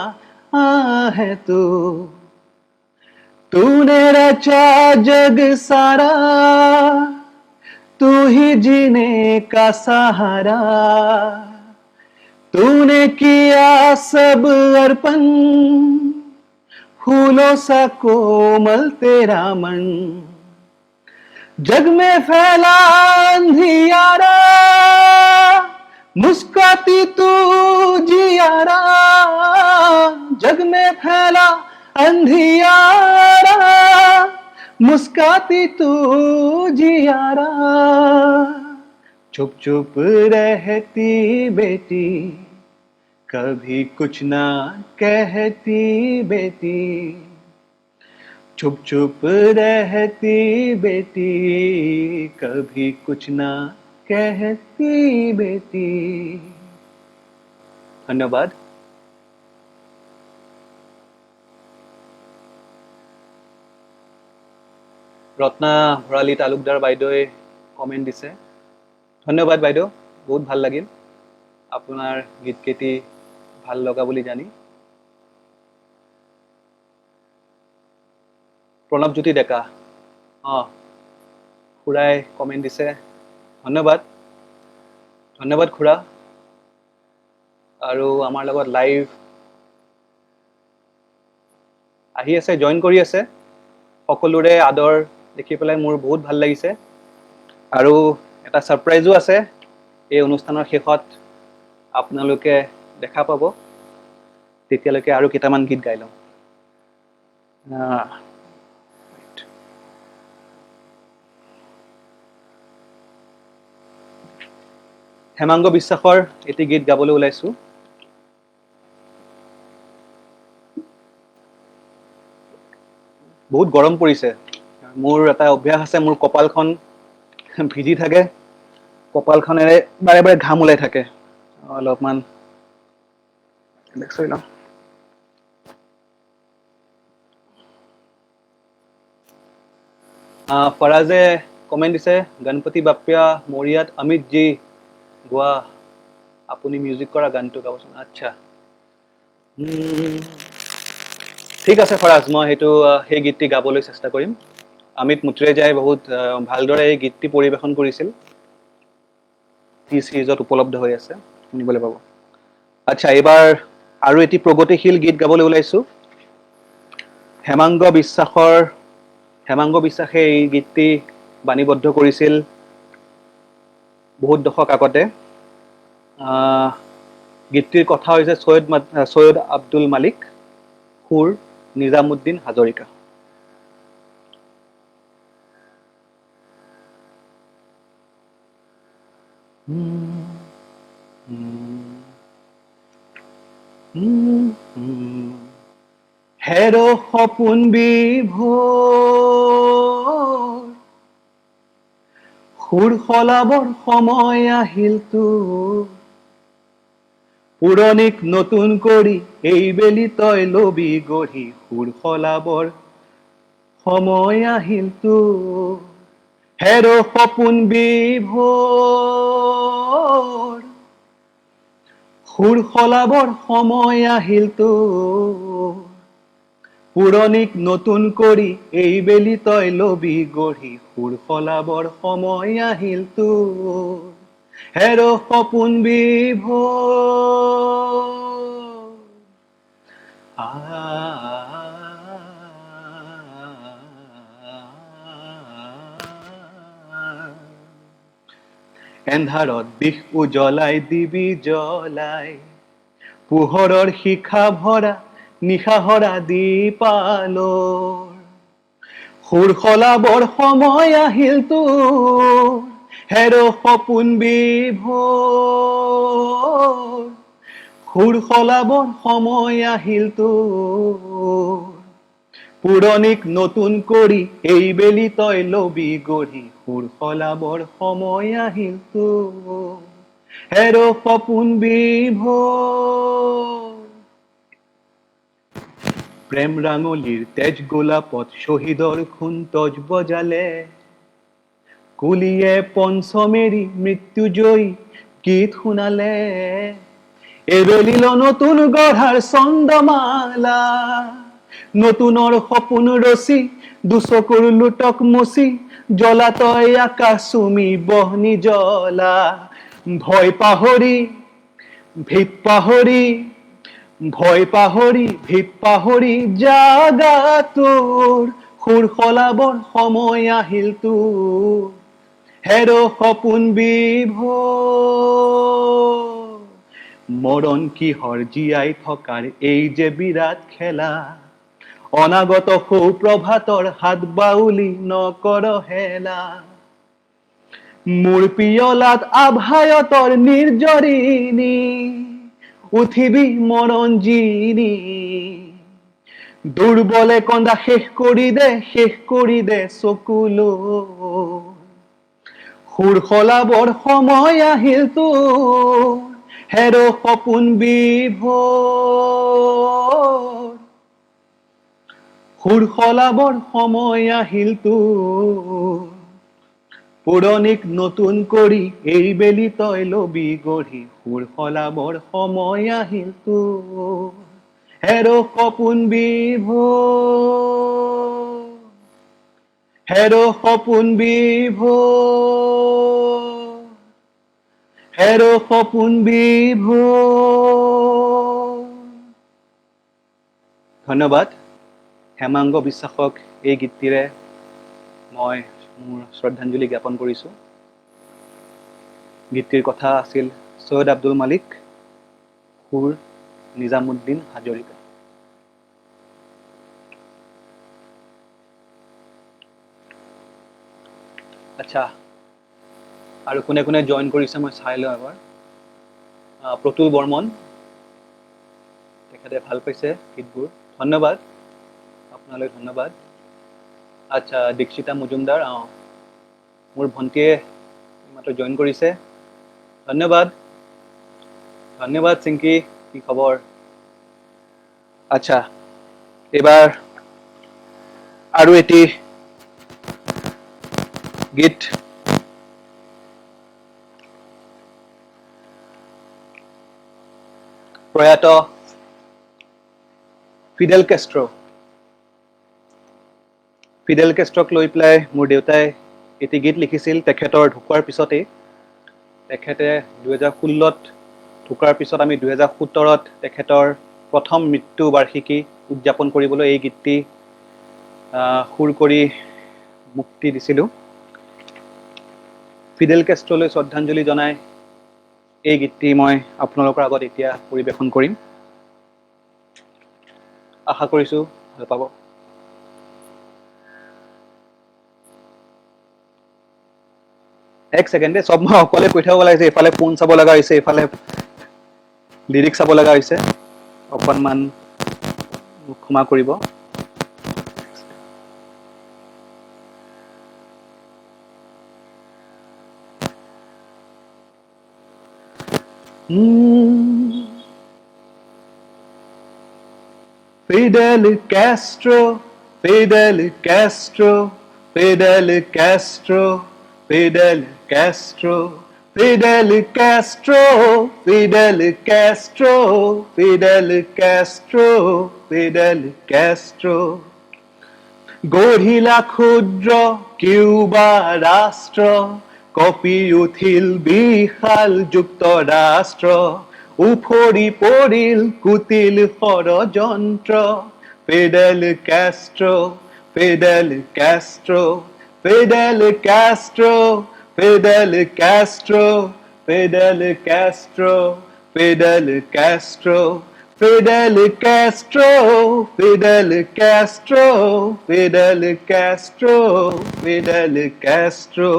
है तू, तूने रचा जग सारा, तू ही जीने का सहारा, तूने किया सब अर्पण, फूलों सा कोमल तेरा मन, जग में फैला अंधियारा, मुस्कुराती तू जियारा, जग में फैला अंधियारा, मुस्कुराती तू जियारा, चुप चुप रहती बेटी, कभी कुछ ना कहती बेटी, चुप चुप रहती बेटी, कभी कुछ ना कहती बेटी। धन्यवाद। ৰত্না ভৰালী তালুকদাৰ বাইদেৱে কমেণ্ট দিছে। ধন্যবাদ বাইদেউ, বহুত ভাল লাগিল আপোনাৰ গীতকেইটি ভাল লগা বুলি জানি। প্ৰণৱজ্যোতি ডেকা খুৰাই কমেণ্ট দিছে। ধন্যবাদ খুৰা। আৰু আমাৰ লগত লাইভ আহি আছে, জইন কৰি আছে। সকলোৰে আদৰ দেখি পেলাই মোৰ বহুত ভাল লাগিছে। আৰু এটা ছাৰপ্ৰাইজো আছে, এই অনুষ্ঠানৰ শেষত আপোনালোকে দেখা পাব। তেতিয়ালৈকে আৰু কেইটামান গীত গাই লওঁ। হেমাংগ বিশ্বাসৰ এটি গীত গাবলৈ ওলাইছোঁ। বহুত গৰম পৰিছে। মোৰ এটা অভ্যাস আছে, মোৰ কপালখন ভিজি থাকে, কপালখনেৰে বাৰে বাৰে ঘাম ওলাই থাকে। অলপমান লওঁ। ফৰাজে কমেণ্ট দিছে, গণপতি বাপ্পা মৰিয়াত অমিত জি গোৱা, আপুনি মিউজিক কৰা গানটো গাবচোন। আচ্ছা, ঠিক আছে ফৰাজ, মই সেই গীতটি গাবলৈ চেষ্টা কৰিম। অমিত মুত্ৰেজাই বহুত ভালদৰে এই গীতটি পৰিৱেশন কৰিছিল। টি চিৰিজত উপলব্ধ হৈ আছে, শুনিবলৈ পাব। আচ্ছা, এইবাৰ আৰু এটি প্ৰগতিশীল গীত গাবলৈ ওলাইছোঁ। হেমাংগ বিশ্বাসে এই গীতটি বাণীবদ্ধ কৰিছিল বহুত দশক আগতে। গীতটিৰ কথা হৈছে সৈয়দ আব্দুল মালিক, সুৰ নিজামুদ্দিন হাজৰিকা। হেৰ সপোন বিভোৰ সুৰ সলাবৰ সময় আহিলতো পুৰণিক নতুন কৰি এইবেলি তই লবি গঢ়ি সুৰ সলাবৰ সময় আহিলতো হেৰ সপোন বিভোৰ সুৰ সলাবৰ সময় আহিলতো পুৰণিক নতুন কৰি এইবেলি তই লবি গঢ়ি সুৰ সলাবৰ সময় আহিলতো হেৰ সপোন বিভোৰ এন্ধাৰত দিশ উজ্বলাই দিবি জ্বলাই পোহৰৰ শিখা ভৰা নিশাহৰা দীপালোৰ সুৰ সলাবৰ সময় আহিলতো হেৰ সপোন বিভোৰ সুৰ সলাবৰ সময় আহিলতো পুৰণিক নতুন কৰি এইবেলি তই লবি গঢ়ি সুৰ সলাবৰ সময় আহিলতো হেৰ সপোন বিভোৰ প্ৰেম ৰাঙলীৰ তেজ গোলাপত শহীদৰ খুন তজ বজালে কুলিয়ে পঞ্চমেৰী মৃত্যুজয়ী গীত শুনালে এবেলিল নতুন গঢ়াৰ চন্দমালা নতুনৰ সপোন ৰচি দুচকুৰ লুটক মুচি জ্বলা তই আকাশ চুমি বহনি জ্বলা ভয় পাহৰি ভিত পাহৰি ভয় পাহৰি ভিত পাহৰি জাগাটোৰ সুৰ সলাবৰ সময় আহিলতো হেৰ সপোন বিভোৰ মৰণ কিহৰ জীয়াই থকাৰ এই যে বিৰাট খেলা অনাগত সৌপ্ৰভাতৰ হাত বাউলি নকৰ হেলা মোৰ পিয়লাত আভায়তৰ নিৰ্জৰিণী উঠিবি মৰঞ্জীনী দুৰ্বলে কন্দা শেষ কৰি দে চকুলো সুৰ সলাবৰ সময় আহিলতো হেৰ সপোন বিভোৰ সুৰ সলাবৰ সময় আহিলতো পুৰণিক নতুন কৰি এইবেলি তই লবি গঢ়ি সুৰ সলাবৰ সময় আহিলতো হেৰ সপোন বিভোৰ হেৰ সপোন বিভোৰ হেৰ সপোন বিভোৰ ধন্যবাদ হেমাংগ বিশ্বাসক এই গীতটিৰে মই মোৰ শ্ৰদ্ধাঞ্জলি জ্ঞাপন কৰিছোঁ গীতটিৰ কথা আছিল সৈয়দ আব্দুল মালিক সুৰ নিজামুদ্দিন হাজৰিকা আচ্ছা আৰু কোনে কোনে জইন কৰিছে মই চাই লওঁ এবাৰ প্ৰতুল বৰ্মন তেখেতে ভাল পাইছে গীতবোৰ ধন্যবাদ আপোনালৈ ধন্যবাদ আচ্ছা দীক্ষিতা মজুমদাৰ মোৰ ভণ্টিয়ে মাত্ৰ জইন কৰিছে ধন্যবাদ ধন্যবাদ চিংকি কি খবৰ আচ্ছা এবাৰ আৰু এটি গীত প্ৰয়াত ফিডেল কেষ্ট্ৰক লৈ পেলাই মোৰ দেউতাই এটি গীত লিখিছিল তেখেতৰ ঢুকোৱাৰ পিছতেই তেখেতে 2016ত ঢুকোৱাৰ পিছত আমি 2017ত তেখেতৰ প্ৰথম মৃত্যু বাৰ্ষিকী উদযাপন কৰিবলৈ এই গীতটি সুৰ কৰি মুক্তি দিছিলোঁ ফিডেল কেষ্ট্ৰলৈ শ্ৰদ্ধাঞ্জলি জনাই এই গীতটি মই আপোনালোকৰ আগত এতিয়া পৰিৱেশন কৰিম আশা কৰিছোঁ ভাল পাব এক ছেকেণ্ডে চব মই অকলে কৈ থাকিব লাগিছে এইফালে ফোন চাব লগা হৈছে এইফালে লিৰিক্স চাব লগা হৈছে অকণমান ক্ষমা কৰিব Fidel Castro, Fidel Castro, Fidel Castro, Fidel Castro, Fidel Castro, Fidel Castro, Fidel Castro, Fidel Castro. গঢ়িলা ক্ষুদ্ৰ কিউবা ৰাষ্ট্ৰ, কঁপি উঠিল বিশাল যুক্তৰাষ্ট্ৰ, উফৰি পৰিল কুটিল ষড়যন্ত্ৰ। Fidel Castro, Fidel Castro, Fidel Castro, Fidel Castro, Fidel Castro, Fidel Castro, Fidel Castro, Fidel Castro, Fidel Castro, Fidel Castro.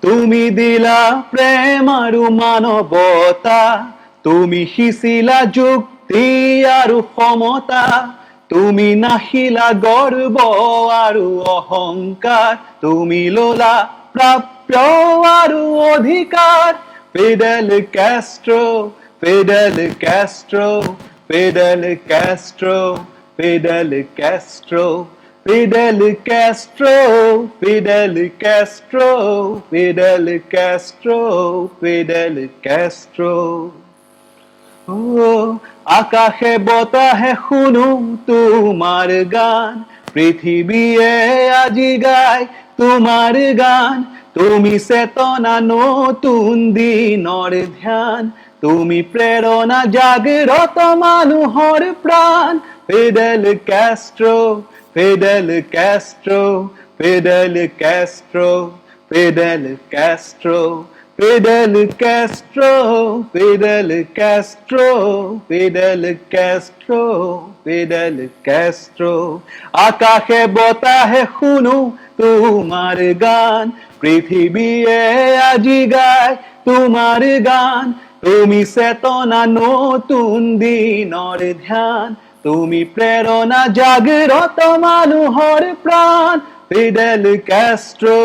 তুমি দিলা প্ৰেম আৰু মানৱতা, তুমি সিঁচিলা যুক্তি আৰু সমতা, তুমি নাহিলা গৰ্ব আৰু অহংকাৰ, তুমি ললা প্ৰাপ্য আৰু অধিকাৰ। Fidel Castro, Fidel Castro, Fidel Castro, Fidel Castro, Fidel Castro, Fidel Castro, Fidel Castro, Fidel Castro. আকাশে বতাহে শুনো তোমার গান, পৃথিবীয়ে আজি গায় তোমার গান, তুমি চেতনা নতুন দিনৰ ধ্যান, তুমি প্ৰেৰণা জাগ্ৰত মানুহৰ প্ৰাণ। Fidel Castro, Fidel Castro, Fidel Castro, Fidel Castro, Fidel Castro, Fidel Castro, Fidel Castro, Fidel Castro. আকাশে বতাহে শুনো তোমার গান, পৃথিবীয়ে আজি গায় তোমার গান, তুমি চেতনা নতুন দিনৰ ধ্যান, তুমি প্ৰেৰণা জাগ্ৰত মানুহৰ প্ৰাণ। Fidel Castro,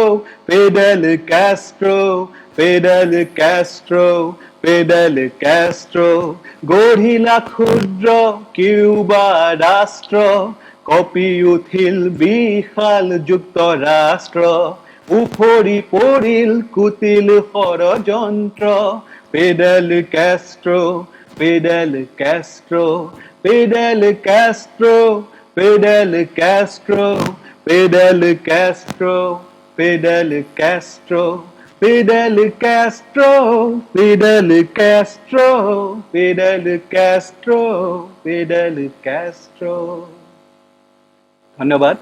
Fidel Castro, Fidel Castro, Fidel Castro. গঢ়িলা ক্ষুদ্ৰ কিউবা ৰাষ্ট্ৰ, কঁপি উঠিল বিশাল যুক্তৰাষ্ট্ৰ, উফৰি পৰিল কুটিল ষড়যন্ত্ৰ। Fidel Castro, Fidel Castro, Fidel Castro, Fidel Castro, Fidel Castro, Fidel Castro, Fidel Castro, Fidel Castro, Fidel Castro, Fidel Castro. ধন্যবাদ।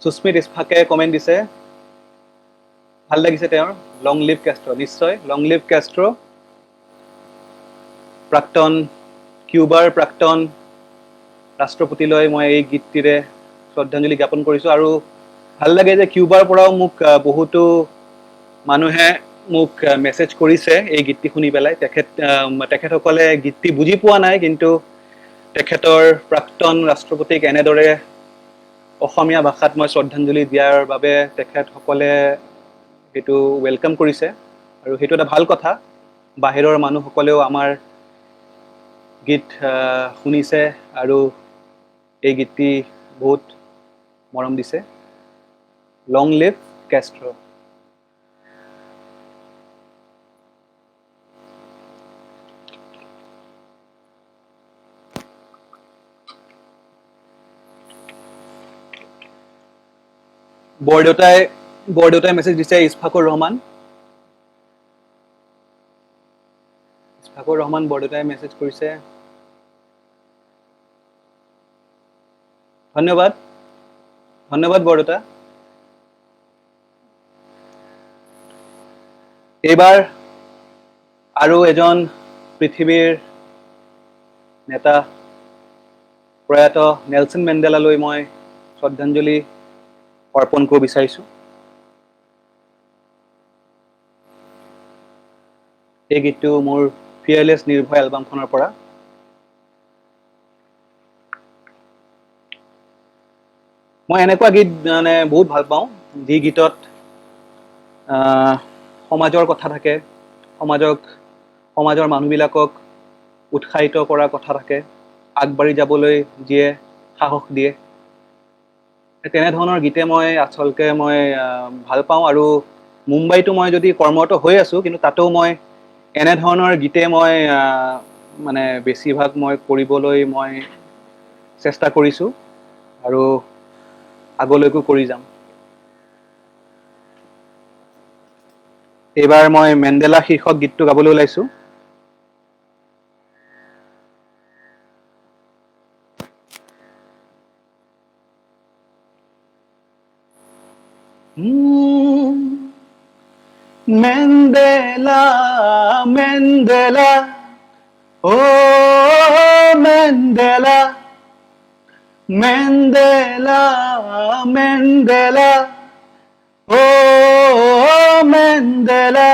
সুস্মিত ইছফাকে কমেণ্ট দিছে, ভাল লাগিছে তেওঁৰ, লং লিভ কেষ্ট্ৰ। নিশ্চয়, লং লিভ কেষ্ট্ৰ। প্ৰাক্তন কিউবাৰ প্ৰাক্তন ৰাষ্ট্ৰপতিলৈ মই এই গীতটিৰে শ্ৰদ্ধাঞ্জলি জ্ঞাপন কৰিছোঁ। আৰু ভাল লাগে যে কিউবাৰ পৰাও মোক বহুতো মানুহে মোক মেছেজ কৰিছে এই গীতটি শুনি পেলাই। তেখেতসকলে গীতটি বুজি পোৱা নাই, কিন্তু তেখেতৰ প্ৰাক্তন ৰাষ্ট্ৰপতিক এনেদৰে অসমীয়া ভাষাত মই শ্ৰদ্ধাঞ্জলি দিয়াৰ বাবে তেখেতসকলে সেইটো ৱেলকাম কৰিছে, আৰু সেইটো এটা ভাল কথা। বাহিৰৰ মানুহসকলেও আমাৰ গীত শুনিছে আৰু এই গীতটি বহুত মৰম দিছে। Long live কেষ্ট্ৰ। বৰদেউতাই মেছেজ দিছে, ইছফাকুৰ ৰহমান। ইছফাকুৰ ৰহমান বৰদেউতাই মেছেজ কৰিছে, ধন্যবাদ। ধন্যবাদ বৰদেউতা। এইবাৰ আৰু এজন পৃথিৱীৰ নেতা প্ৰয়াত নেলছন মেণ্ডেলালৈ মই শ্ৰদ্ধাঞ্জলি অৰ্পণ কৰিব বিচাৰিছোঁ। এই গীতটো মোৰ ফিয়াৰলেছ নিৰ্ভয় এলবামখনৰ পৰা। মই এনেকুৱা গীত মানে বহুত ভাল পাওঁ, যি গীতত সমাজৰ কথা থাকে, সমাজৰ মানুহবিলাকক উৎসাহিত কৰাৰ কথা থাকে, আগবাঢ়ি যাবলৈ যিয়ে সাহস দিয়ে। তেনেধৰণৰ গীতে মই আচলতে ভাল পাওঁ। আৰু মুম্বাইতো মই যদি কৰ্মৰত হৈ আছোঁ, কিন্তু তাতো মই এনেধৰণৰ গীতে মই মানে বেছিভাগ মই কৰিবলৈ মই চেষ্টা কৰিছোঁ আৰু আগলৈকো কৰি যাম। এইবাৰ মই মেণ্ডেলা শীৰ্ষক গীতটো গাবলৈ ওলাইছোঁ। Mandela, Mandela, oh Mandela, Mandela, Mandela, oh Mandela,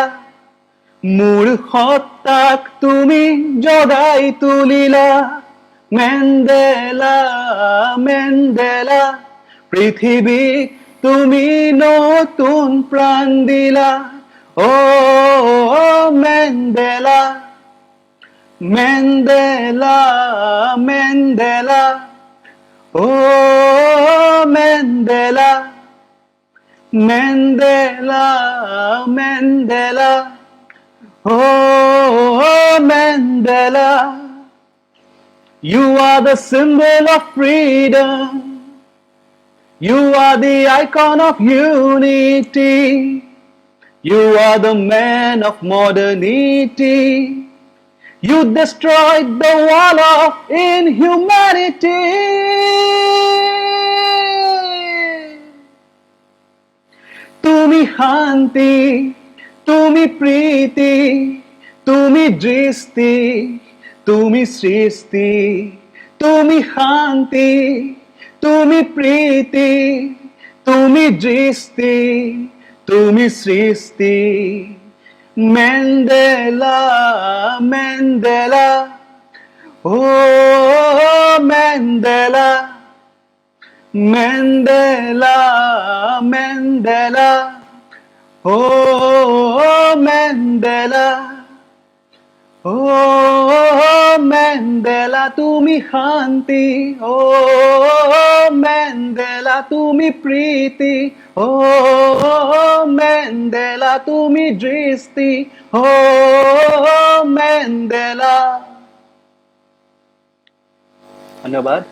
মোৰ সত্তাক তুমি জগাই তুলিলা, মেণ্ডেলা, মেণ্ডেলা, পৃথিৱীক তুমি নতুন প্ৰাণ দিলা, অ' মেণ্ডেলা, মেণ্ডেলা, মেণ্ডেলা, অ' Mandela, Mandela, Mandela, oh Mandela, you are the symbol of freedom, you are the icon of unity, you are the man of modernity, you destroyed the wall of inhumanity. তুমি শান্তি, তুমি প্ৰীতি, তুমি দৃষ্টি, তুমি সৃষ্টি, তুমি শান্তি, তুমি প্ৰীতি, তুমি দৃষ্টি, তুমি সৃষ্টি, Mandela, Mandela, oh Mandela, Mandela, Mandela, oh Mandela, oh Mandela, তুমি শান্তি, oh Mandela, তুমি প্ৰীতি, oh Mandela, তুমি দৃষ্টি, oh Mandela। ধন্যবাদ।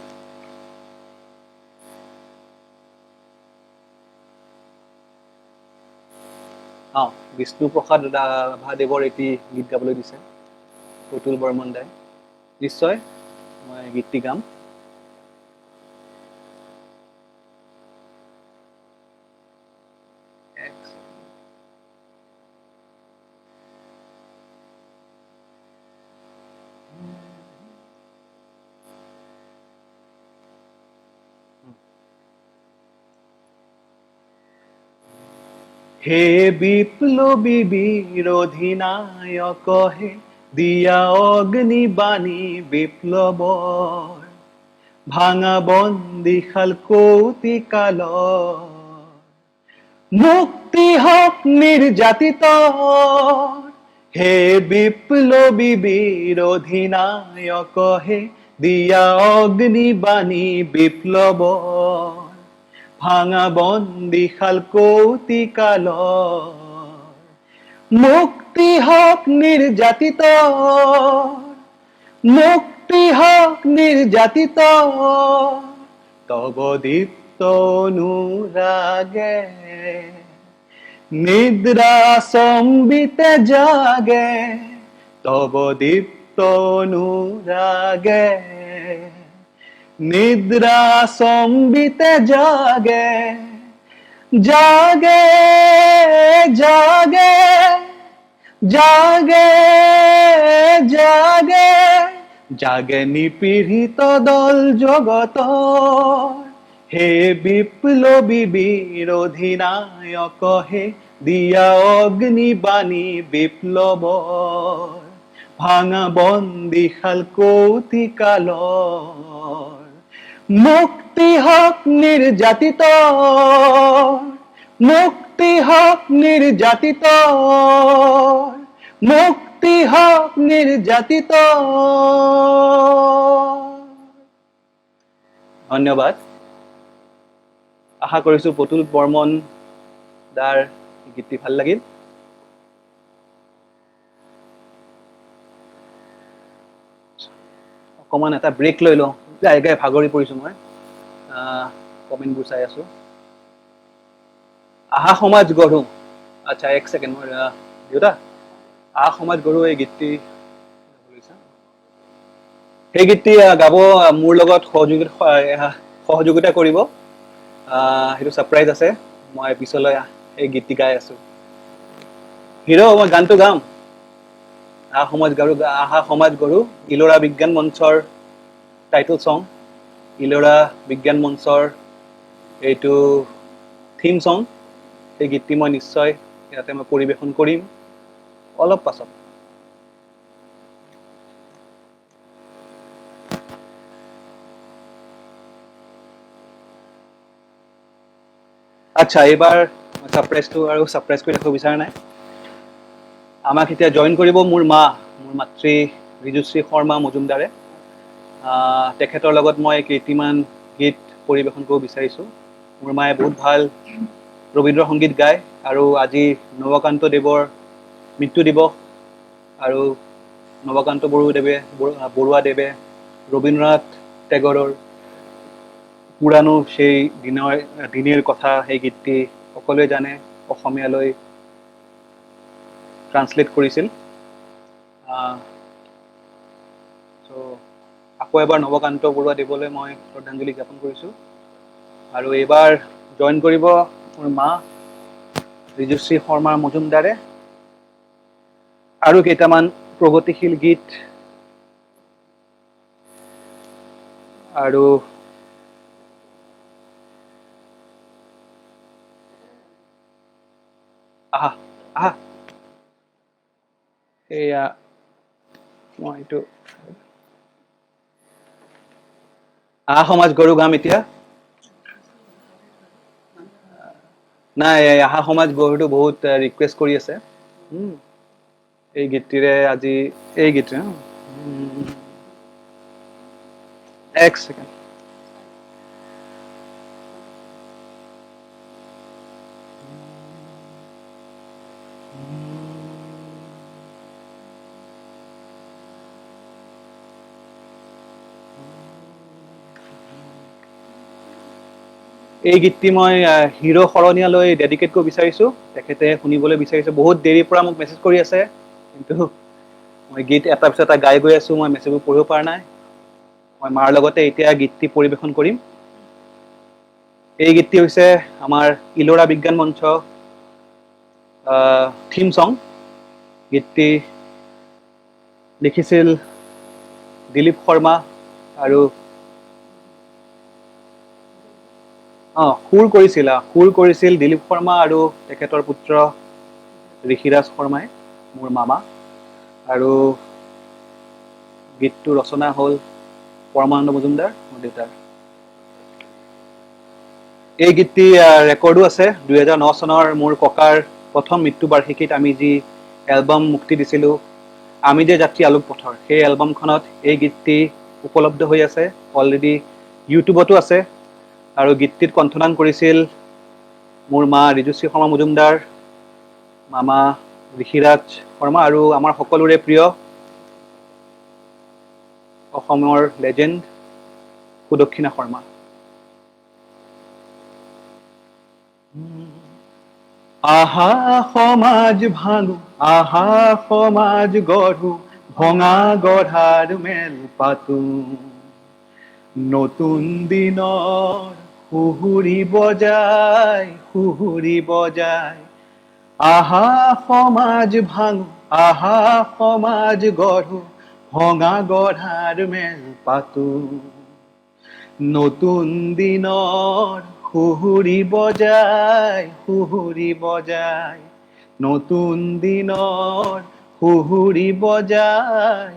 বিষ্ণুপ্ৰসাদ ৰাভাদেৱৰ এটি গীত গাবলৈ দিছে প্ৰতুল বৰ্মন দাই। নিশ্চয় মই গীতটি গাম। হে বিপ্লবী বিৰোধী নায়ক হে, দিয়া অগ্নিবাণী বিপ্লৱৰ, ভাঙা বন্দীশাল কৌতিকালৰ, মুক্তি হওক নিৰ্যাতিতৰ। হে বিপ্লবী বিৰোধী নায়ক হে, দিয়া অগ্নিবাণী বিপ্লৱৰ, ভাঙা বন্দীশাল কৌতিকালৰ, মুক্তি হওক নিৰ্যাতিতৰ, মুক্তি হওক নিৰ্যাতিতৰ। তব দীপ্ত অনুৰাগে নিদ্ৰা সম্বিতে জাগে, তব দীপ্ত অনুৰাগে নিদ্ৰা সম্বিতে জাগে, জাগে জাগে জাগে জাগে, জাগে নিপীড়িত দল জগতৰ। হে বিপ্লবী বিৰোধী নায়ক হে, দিয়া অগ্নিবাণী বিপ্লৱৰ, ভাঙা বন্দীশাল কৌতিকালৰ, মুক্তি হওক নিৰ্যাতিতৰ, মুক্তি মুক্তি হওক নিৰ্যাতিত, মুক্তি হওক নিৰ্যাতিত। ধন্যবাদ। আশা কৰিছো পুতুল বৰ্মন দাৰ গীতটি ভাল লাগিল। অকমান এটা ব্ৰেক লৈ লওঁ, গাই গাই ভাগৰি পৰিছো মই। কমেণ্টবোৰ চাই আছো। আহা সমাজ গঢ়ো, আচ্ছা এক ছেকেণ্ড মই দেউতা, আহা সমাজ গঢ়ো এই গীতটি, সেই গীতটি গাব মোৰ লগত সহযোগিতা কৰিব। সেইটো ছাৰপ্ৰাইজ আছে, মই পিছলৈ এই গীতটি গাই আছো। হিৰ' মই গানটো গাম। আহা সমাজ গঢ়ো ইলোৰা বিজ্ঞান মঞ্চৰ টাইটেল সং, ইলোৰা বিজ্ঞান মঞ্চৰ এইটো থিম সং। এই গীতটি মই নিশ্চয় ইয়াতে মই পৰিৱেশন কৰিম অলপ পাছত। আচ্ছা, এইবাৰ ছাৰপ্ৰাইজটো আৰু ছাৰপ্ৰাইজ কৰি ৰাখিব বিচৰা নাই। আমাক এতিয়া জইন কৰিব মোৰ মাতৃ ৰিজুশ্ৰী শৰ্মা মজুমদাৰে। তেখেতৰ লগত মই কেইটিমান গীত পৰিৱেশন কৰিব বিচাৰিছোঁ। মোৰ মায়ে বহুত ভাল ৰবীন্দ্ৰ সংগীত গায়, আৰু আজি নৱকান্ত দেৱৰ মৃত্যু দিৱস, আৰু নৱকান্ত বৰুৱাদেৱে ৰবীন্দ্ৰনাথ টেগৰৰ পুৰাণো সেই দিনৰ কথা সেই গীতটি সকলোৱে জানে, অসমীয়ালৈ ট্ৰান্সলেট কৰিছিল। আকৌ এবাৰ নৱকান্ত বৰুৱাদেৱলৈ মই শ্ৰদ্ধাঞ্জলি জ্ঞাপন কৰিছোঁ। আৰু এইবাৰ জইন কৰিব মোৰ মা ৰিজুশ্ৰী শৰ্মা মজুমদাৰে। আৰু কেইটামান প্ৰগতিশীল গীত আৰু এয়া মই এইটো আহা সমাজ গঢ়ো গাম এতিয়া। নাই, আহা সমাজ গঢ়োটো বহুত ৰিকুৱেষ্ট কৰি আছে। এই গীতটিৰে আজি এই গীতটি এক ছেকেণ্ড। এই গীতটি মই হিৰ' শৰণীয়ালৈ ডেডিকেট কৰিব বিচাৰিছোঁ। তেখেতে শুনিবলৈ বিচাৰিছে, বহুত দেৰিৰ পৰা মোক মেছেজ কৰি আছে, কিন্তু মই গীত এটা পিছত এটা গাই গৈ আছোঁ, মই মেছেজবোৰ পঢ়িব পৰা নাই। মই মাৰ লগতে এতিয়া গীতটি পৰিৱেশন কৰিম। এই গীতটি হৈছে আমাৰ ইলোৰা বিজ্ঞান মঞ্চ থিম সং। গীতটি লিখিছিল দিলীপ শৰ্মা, আৰু সুৰ কৰিছিল দিলীপ শৰ্মা আৰু তেখেতৰ পুত্ৰ ঋষিৰাজ শৰ্মাই, মোৰ মামা। আৰু গীতটো ৰচনা হ'ল পৰমানন্দ মজুমদাৰ, মোৰ দেউতাৰ। এই গীতটি ৰেকৰ্ডো আছে 2009 চনৰ মোৰ ককাৰ প্ৰথম মৃত্যুবাৰ্ষিকীত আমি যি এলবাম মুক্তি দিছিলোঁ, আমি যে যাত্ৰী আলোক পথৰ, সেই এলবামখনত এই গীতটি উপলব্ধ হৈ আছে, অলৰেডি ইউটিউবতো আছে। আৰু গীতটিত কণ্ঠদান কৰিছিল মোৰ মা ৰিজুশ্ৰী শৰ্মা মজুমদাৰ, মামা ঋষিৰাজ শৰ্মা, আৰু আমাৰ সকলোৰে প্ৰিয় অসমৰ লেজেণ্ড সুদক্ষিণা শৰ্মা। আহা সমাজ ভাঙো, আহা সমাজ গঢ়ো, ভঙা গঢ়াৰ মেল পাতো, নতুন দিনৰ সুহুৰি বজাই। আহা সমাজ ভাঙো, আহা সমাজ গঢ়ো, ভঙা গঢ়াৰ মেল পাতো, নতুন দিনৰ সুহুৰি বজাই, নতুন দিনৰ সুহুৰি বজাই।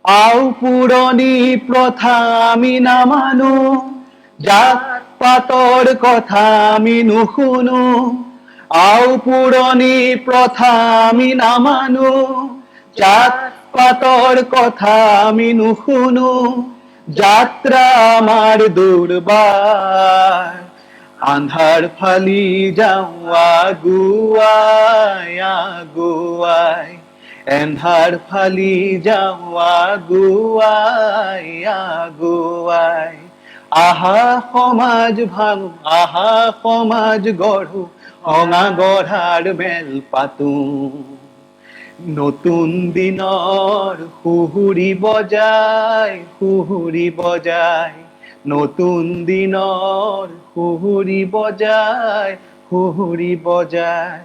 আও পুৰণি প্ৰথা আমি নামানো, পাতৰ কথা আমি নুশুনো, আও পুৰণি প্ৰথা আমি নামানো। জাত পাতৰ কথা আমি নুশুনো, যাত্ৰা আমাৰ দুৰ্বাৰ। আন্ধাৰ ফালি যাওঁ আগুৱাই আগুৱাই, এন্ধাৰ ফালি যাওঁ আগুৱাই আগুৱাই। আহা সমাজ ভাঙো, আহা সমাজ গঢ়ো, ভঙা গঢ়াৰ মেল পাতো। নতুন দিনৰ সুহুৰি বজাই সুহুৰি বজাই, নতুন দিনৰ সুহুৰি বজাই সুহুৰি বজাই।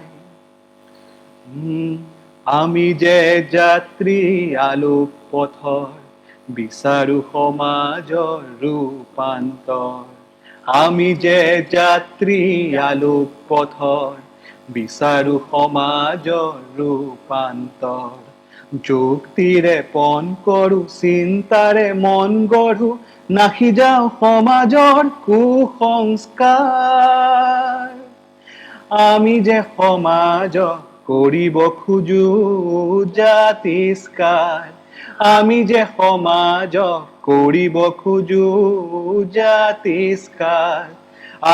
আমি যে যাত্ৰী আলোক পথৰ, বিচাৰো সমাজৰ ৰূপান্তৰ। আমি যে যাত্ৰী আলোক পথৰ, বিচাৰো সমাজৰ ৰূপান্তৰ। যুক্তিৰে পণ কৰো, চিন্তাৰে মন গঢ়ো, নাখি যাওঁ সমাজৰ কুসংস্কাৰ। আমি যে সমাজক কৰিব খোজো জাতিষ্কাৰ, আমি যে সমাজক কৰিব খোজো জাতিষ্কাৰ।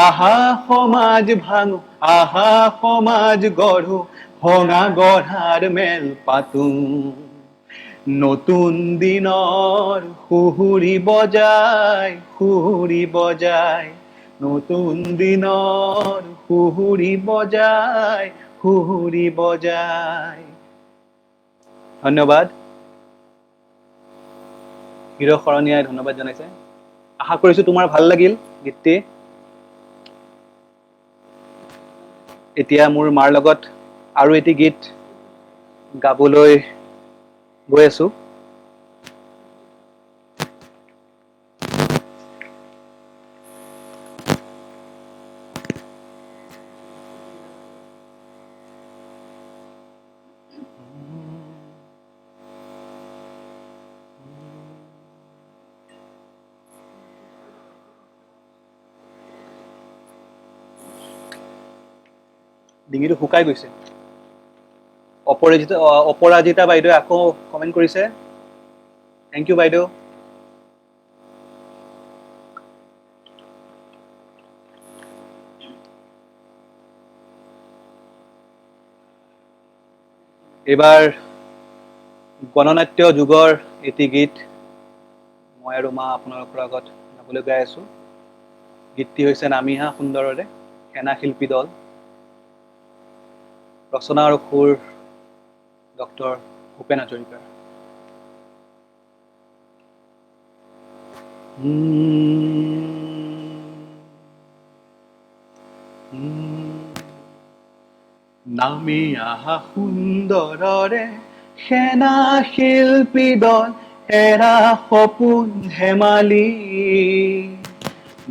আহা সমাজ ভাঙো, আহা সমাজ গঢ়ো, ভঙা গঢ়াৰ মেল পাতো। নতুন দিনৰ সুহুৰি বজাই সুহুৰি বজাই, নতুন দিনৰ সুহুৰি বজাই সুহুৰি বজাই। ধন্যবাদ। হিৰ শৰণীয়াই ধন্যবাদ জনাইছে। আশা কৰিছো তোমাৰ ভাল লাগিল গীতটি। এতিয়া মোৰ মাৰ লগত আৰু এটি গীত গাবলৈ গৈ আছো। ডিঙিটো শুকাই গৈছে। অপৰাজিতা বাইদেৱে আকৌ কমেণ্ট কৰিছে। থেংক ইউ বাইদেউ। এইবাৰ গণনাট্য যুগৰ এটি গীত মই আৰু মা আপোনালোকৰ আগত গাবলৈ গাই আছো। গীতটি হৈছে নামিহা সুন্দৰৰে, সেনা শিল্পী দল। ৰচনা আৰু সুৰ ডক্টৰ ভূপেন হাজৰিকাৰ। নামি আহা সুন্দৰৰে, সেনা শিল্পী দল, এৰা সপোন ধেমালি।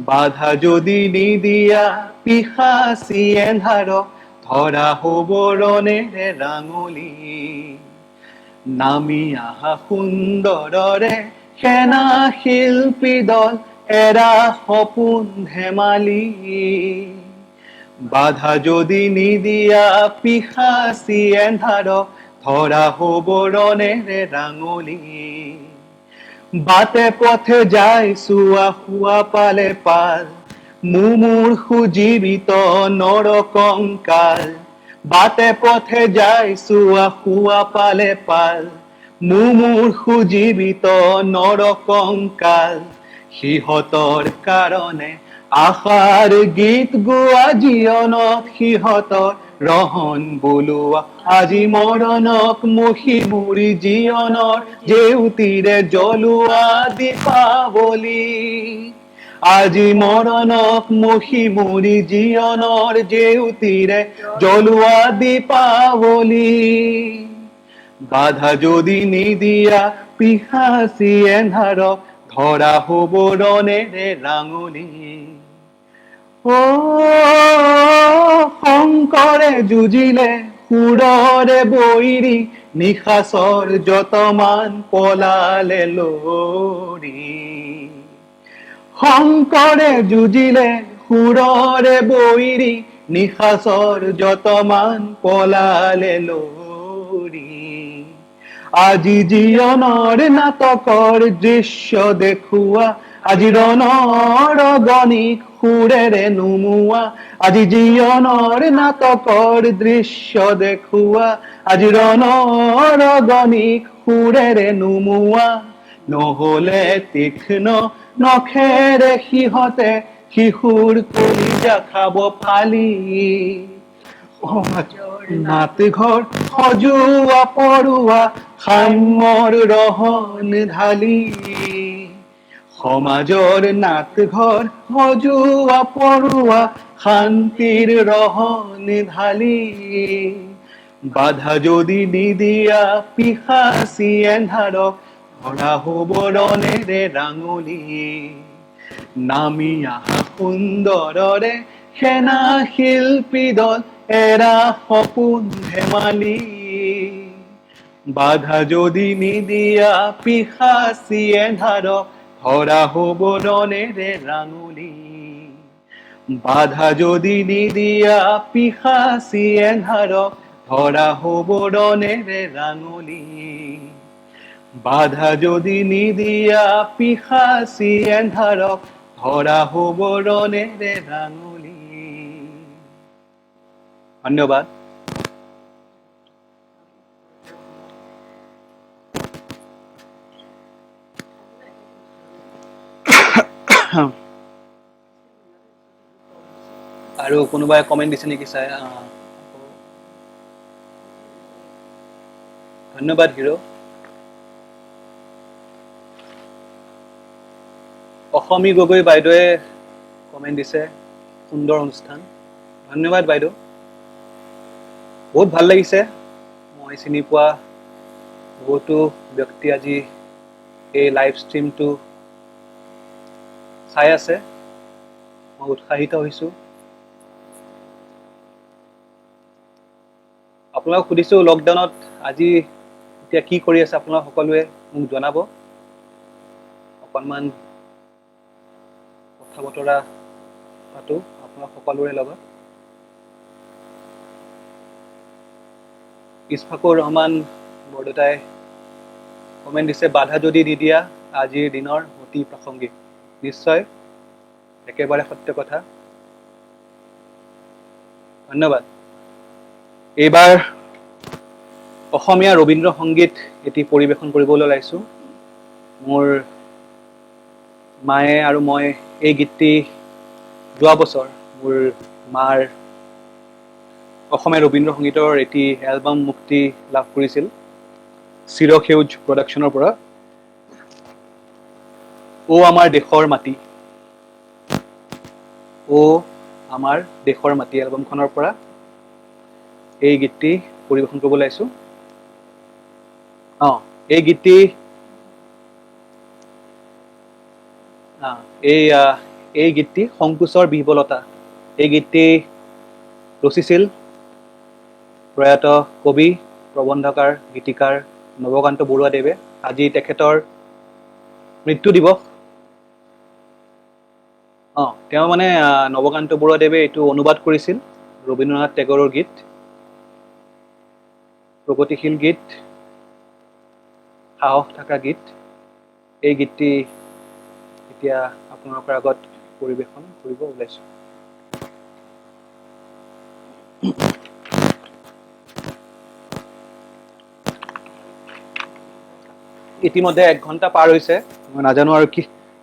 বাধা যদি নিদিয়া পিশাচি এন্ধাৰক, ধৰা হ'ব ৰণেৰে ৰাঙলী। নামি আহা সুন্দৰৰে, সেনা শিল্পী দল, এৰা সপোন ধেমালি। বাধা যদি নিদিয়া পিশাচি এন্ধাৰক, ধৰা হ'ব ৰণেৰে ৰাঙলী। বাটে পথে যাই চোৱা শোৱা পালে পাল, মুমূৰ্ষু জীৱিত নৰকংকাল। বাটে পথে যাই চোৱা শোৱা পালে পাল, মুমূৰ্ষু জীৱিত নৰকংকাল। সিহঁতৰ কাৰণে আশাৰ গীত গোৱা, জীৱনত সিহঁতৰ ৰহণ বোলোৱা। আজি মৰণক মষি মুৰি জীৱনৰ জেউতিৰে জ্বলোৱা দীপাৱলী। আজি মৰণক মষি মুৰি জীৱনৰ জেউতিৰে জ্বলোৱা দীপাৱলী। বাধা যদি নিদিয়া পিশাচি এন্ধাৰক, ধৰা হ'ব ৰণেৰে ৰাঙলী। শংকৰে যুঁজিলে সুৰৰে বৈৰী, নিশাচৰ যতমান পলালে লৰি। শংকৰে যুঁজিলে সুৰৰে বৈৰী নিশাচৰ যতমান পলালে লৰি আজি জীৱনৰ নাটকৰ দৃশ্য দেখুৱা আজি ৰণৰ গণিক সুৰেৰে নুমুৱা আজি জীৱনৰ নাটকৰ দৃশ্য দেখুৱা আজি ৰণৰ গণিক সুৰেৰে নুমুৱা নহলে তীক্ষ্ণ নখেৰে সিহঁতে শিশুৰ কলিজা খাব ফালি নাট ঘৰ সজোৱা পৰুৱা সাম্যৰ ৰহন ঢালি সমাজৰ নাট ঘৰ সজোৱা পৰুৱা শান্তিৰ ৰহন ঢালি বাধা যদি নিদিয়া পিশাচি এন্ধাৰক ধৰা হ'ব ৰণেৰে ৰাঙলী নামি আহা সুন্দৰৰে সেনা শিল্পী দল এৰা সপোন ধেমালি বাধা যদি নিদিয়া পিশাচি এন্ধাৰক ধৰা হ'ব ৰণেৰে ৰাঙলী বাধা যদি নিদিয়া পিশাচি এন্ধাৰক ধৰা হ'ব ৰণেৰে ৰাঙলী বাধা যদি নিদিয়া পিশাচি এন্ধাৰক ধৰা হ'ব ৰণেৰে ৰাঙলী ধন্যবাদ আৰু কোনোবাই কমেন্ট দিছে নেকি চাই ধন্যবাদ হিৰো অসমী গগৈ বাইদেৱে কমেন্ট দিছে সুন্দৰ অনুষ্ঠান ধন্যবাদ বাইদেউ বহুত ভাল লাগিছে মই চিনি পোৱা বহুতো ব্যক্তি আজি এই লাইভ ষ্ট্ৰীমটো চাই আছে মই উৎসাহিত হৈছো আপোনালোক সুধিছো লকডাউনত আজি এতিয়া কি কৰি আছে আপোনালোক সকলোৱে মোক জনাব অকণমান কথা বতৰা পাতো আপোনালোক সকলোৰে লগত ইছফাকুৰ ৰহমান বৰদেউতাই কমেণ্ট দিছে বাধা যদি নিদিয়া আজিৰ দিনৰ অতি প্ৰাসংগিক নিশ্চয় একেবাৰে সত্য কথা ধন্যবাদ এইবাৰ অসমীয়া ৰবীন্দ্ৰ সংগীত এটি পৰিৱেশন কৰিবলৈ ওলাইছো মোৰ মায়ে আৰু মই এই গীতটি যোৱা বছৰ মোৰ মাৰ অসমীয়া ৰবীন্দ্ৰ সংগীতৰ এটি এলবাম মুক্তি লাভ কৰিছিল চিৰসেউজ প্ৰডাকশ্যনৰ পৰা ও আমাৰ দেশৰ মাটি ও আমাৰ দেশৰ মাটি এলবামখনৰ পৰা এই গীতটি পৰিৱেশন কৰিব ওলাইছো এই গীতটি এই গীতটি সংকোচৰ বিহবলতা এই গীতটি ৰচিছিল প্ৰয়াত কবি প্ৰবন্ধকাৰ গীতিকাৰ নৱকান্ত বৰুৱাদেৱে আজি তেখেতৰ মৃত্যু দিৱস তেওঁ মানে নৱকান্ত বৰুৱাদেৱে এইটো অনুবাদ কৰিছিল ৰবীন্দ্ৰনাথ টেগৰৰ গীত প্ৰগতিশীল গীত সাহস থকা গীত এই গীতটি এতিয়া আপোনালোকৰ আগত পৰিৱেশন কৰিব ওলাইছো ইতিমধ্যে 1 ঘণ্টা পাৰ হৈছে মই নাজানো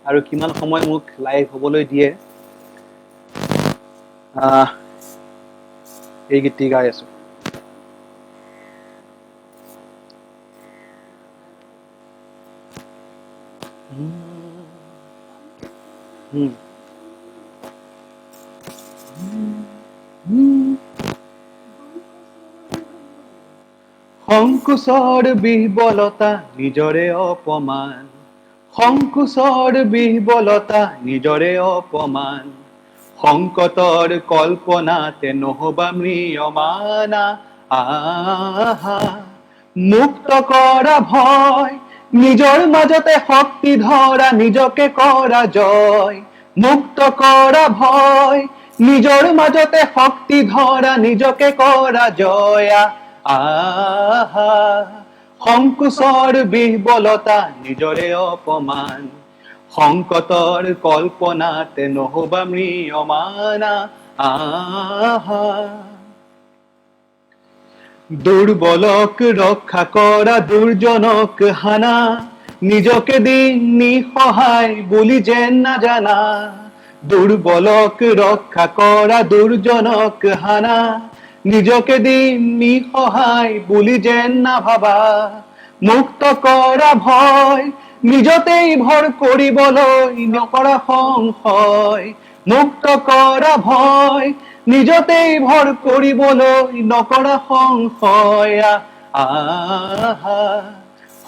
আৰু কিমান সময় মোক লাইভ হ'বলৈ দিয়ে এই গীতটি গাই আছো সংকোচৰ বিহবলতা নিজৰে অপমান সংকোচৰ বিহবলতা নিজৰে অপমান সংকটৰ কল্পনাতে নহবা ম্ৰিয়মানা আহা মুক্ত কৰা ভয় নিজৰ মাজতে শক্তি ধৰা নিজকে কৰা জয় মুক্ত কৰা ভয়, নিজৰ মাজতে শক্তি ধৰা, নিজকে কৰা জয়া। আহা সংকোচৰ বিহ্বলতা, নিজৰে অপমান, সংকটৰ কল্পনাতে নহবা ম্ৰিয়মানা। আহা দুৰ্বলক ৰক্ষা কৰা, দুৰ্জনক হানা, নিজকে দিন নিসহায় বুলি যেন নাজানা। দুৰ্বলক ৰক্ষা কৰা, দুৰ্জনক হানা, নিজকে দিন নিসহায় বুলি যেন নাভাবা। মুক্ত কৰা ভয়, নিজতেই ভৰ কৰিবলৈ নকৰা সংশয়। মুক্ত কৰা ভয়, নিজতেই ভৰ কৰিবলৈ নকৰা সংশয়। আহা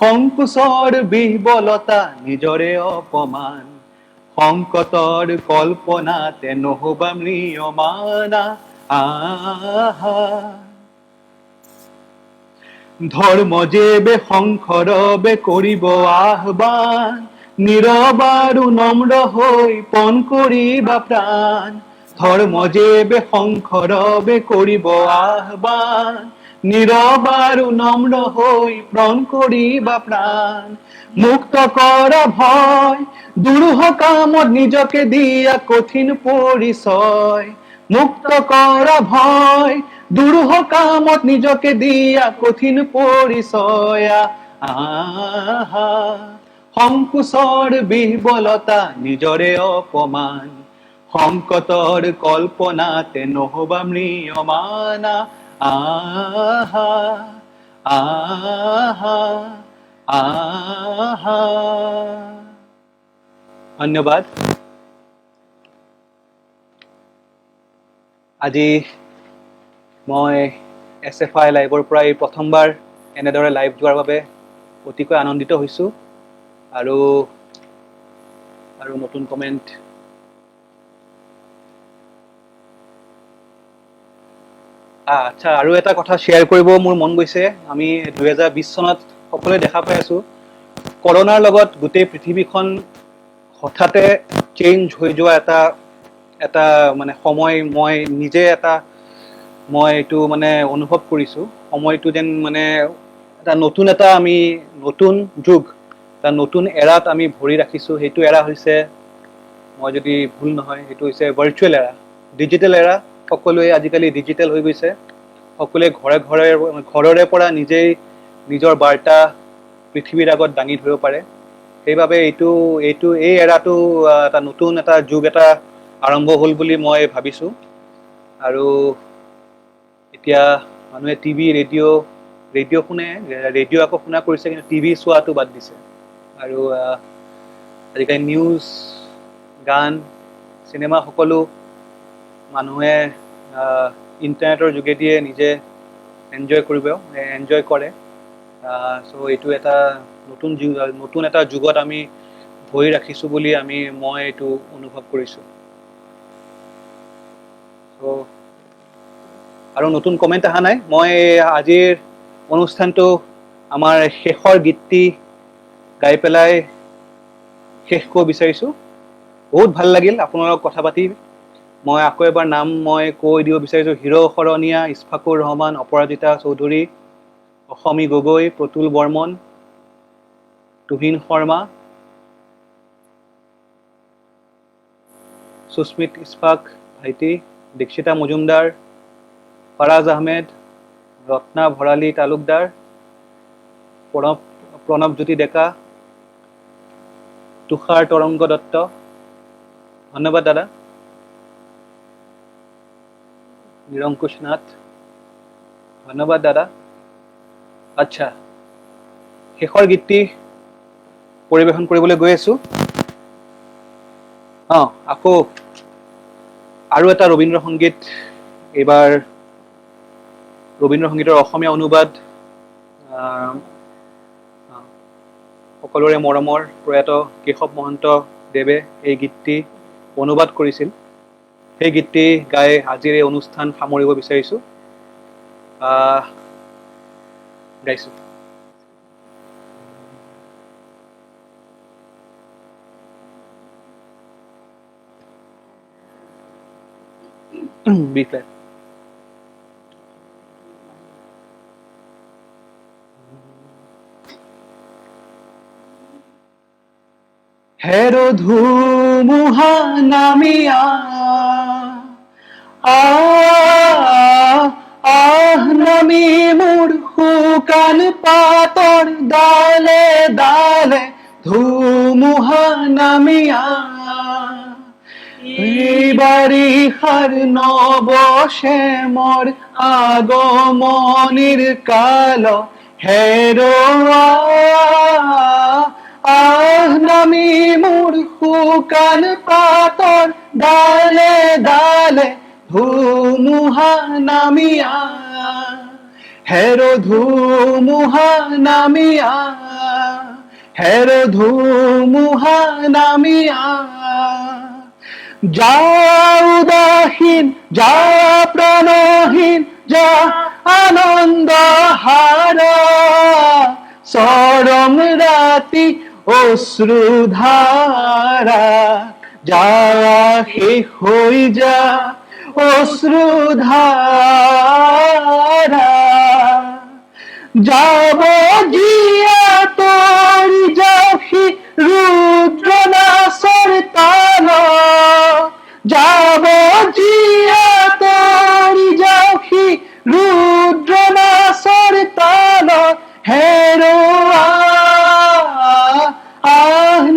সংকোচৰ বিহ্বলতা, নিজৰে অপমান, সংকটৰ কল্পনাতে নহবা ম্ৰিয়মানা। আহা ধৰ্ম যেবে সংসৰবে কৰিব আহ্বান, নীৰৱ আৰু নম্ৰ হৈ পণ কৰিবা প্ৰাণ। ধৰ্ম যেবে সংসৰবে কৰিব আহ্বান, নীৰৱ আৰু নম্ৰ হৈ পণ কৰিবা প্ৰাণ। মুক্ত কৰা ভয়, দুৰূহ কামত নিজকে দিয়া কঠিন পৰিচয়। মুক্ত কৰা ভয়, দুৰূহ কামত নিজকে দিয়া কঠিন পৰিচয়। আহা সংকোচৰ বিহ্বলতা, নিজৰে অপমান, সংকটৰ কল্পনাতে নহবা ম্ৰিয়মানা। আহা আহা আহা ধন্যবাদ। আজি মই SFI লাইভৰ পৰা এই প্ৰথমবাৰ এনেদৰে লাইভ যোৱাৰ বাবে অতিকৈ আনন্দিত হৈছোঁ। আৰু নতুন কমেণ্ট আচ্ছা, আৰু এটা কথা শ্বেয়াৰ কৰিব মোৰ মন গৈছে। আমি 2020 চনত সকলোৱে দেখা পাই আছোঁ, কৰোনাৰ লগত গোটেই পৃথিৱীখন হঠাতে চেঞ্জ হৈ যোৱা এটা মানে সময় মই নিজে মই এইটো মানে অনুভৱ কৰিছোঁ। সময়টো যেন মানে নতুন যুগ, এটা নতুন এৰাত আমি ভৰি ৰাখিছোঁ। সেইটো এৰা হৈছে, মই যদি ভুল নহয়, সেইটো হৈছে ভাৰ্চুৱেল এৰা, ডিজিটেল এৰা। সকলোৱে আজিকালি ডিজিটেল হৈ গৈছে। সকলোৱে ঘৰৰে পৰা নিজেই নিজৰ বাৰ্তা পৃথিৱীৰ আগত দাঙি ধৰিব পাৰে। সেইবাবে এই এৰাটো নতুন এটা যুগ এটা আৰম্ভ হ'ল বুলি মই ভাবিছোঁ। আৰু এতিয়া মানুহে টিভি ৰেডিঅ' শুনে, ৰেডিঅ' আকৌ শুনা কৰিছে, কিন্তু টিভি চোৱাটো বাদ দিছে। আৰু আজিকালি নিউজ, গান, চিনেমা সকলো মানুহে ইণ্টাৰনেটৰ যোগেদিয়ে নিজে এনজয় কৰে। চ' এইটো এটা নতুন এটা যুগত আমি ভৰি ৰাখিছোঁ বুলি মই এইটো অনুভৱ কৰিছোঁ। চ' আৰু নতুন কমেণ্ট অহা নাই। মই আজিৰ অনুষ্ঠানটো আমাৰ শেষৰ গীতটি গাই পেলাই শেষ কৰিব বিচাৰিছোঁ। বহুত ভাল লাগিল আপোনালোকক কথা পাতি। মই আকৌ এবাৰ নাম কৈ দিব বিচাৰিছোঁ। হিৰ' শৰণীয়া, ইছফাকুৰ ৰহমান, অপৰাজিতা চৌধুৰী, অসমী গগৈ, প্ৰতুল বৰ্মন, তুহিন শৰ্মা, সুস্মিত ইছফাক ভাইটি, দীক্ষিতা মজুমদাৰ, ফাৰাজ আহমেদ, ৰত্না ভৰালী তালুকদাৰ, প্ৰণৱজ্যোতি ডেকা, তুষাৰ তৰংগ দত্ত। ধন্যবাদ দাদা। নিৰংকুশ নাথ, ধন্যবাদ দাদা। আচ্ছা, শেষৰ গীতটি পৰিৱেশন কৰিবলৈ গৈ আছোঁ। আকৌ আৰু এটা ৰবীন্দ্ৰ সংগীত, এইবাৰ ৰবীন্দ্ৰ সংগীতৰ অসমীয়া অনুবাদ সকলোৰে মৰমৰ প্ৰয়াত কেশৱ মহন্ত দেৱে এই গীতটি অনুবাদ কৰিছিল। সেই গীতটি গাই আজিৰ এই অনুষ্ঠান সামৰিব বিচাৰিছোঁ। গাইছোঁ। B flat. হেৰো ধুমুহা নামিয়া নামি মোৰ শুকান পাতৰ ডালে ডালে ধুমুহা নামিয়া বাৰিষাৰ নৱশেমৰ আগমনিৰ কাল হেৰুৱা নামি মোৰ শুকান পাতৰ ডালে ডালে ধুমুহা নামিয়া হেৰো ধুমুহা নামিয়া হেৰো ধুমুহা নামিয়া যা উদাসীন যা প্রাণহীন যা আনন্দ হারা চরম রাতি অশ্রুধারা যা শেষ হৈ যা অশ্রুধারা যাব জিয়া তোর যাহি রুদ্রনাসর তাল যাব জিয়া তোর যাহি রুদ্রনাসর তাল হেরো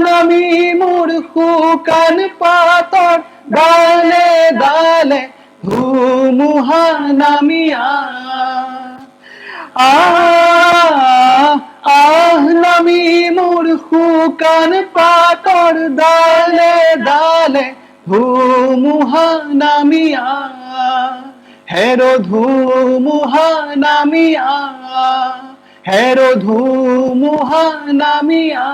নামি মোর শুকান পাতৰ ডালে ডালে ধুমুহা নামিয়া নামি মোৰ শুকান পাতৰ ডালে ডালে ধুমুহা নামিয়া হেৰো ধুমুহা নামিয়া হেৰো ধুমুহা নামিয়া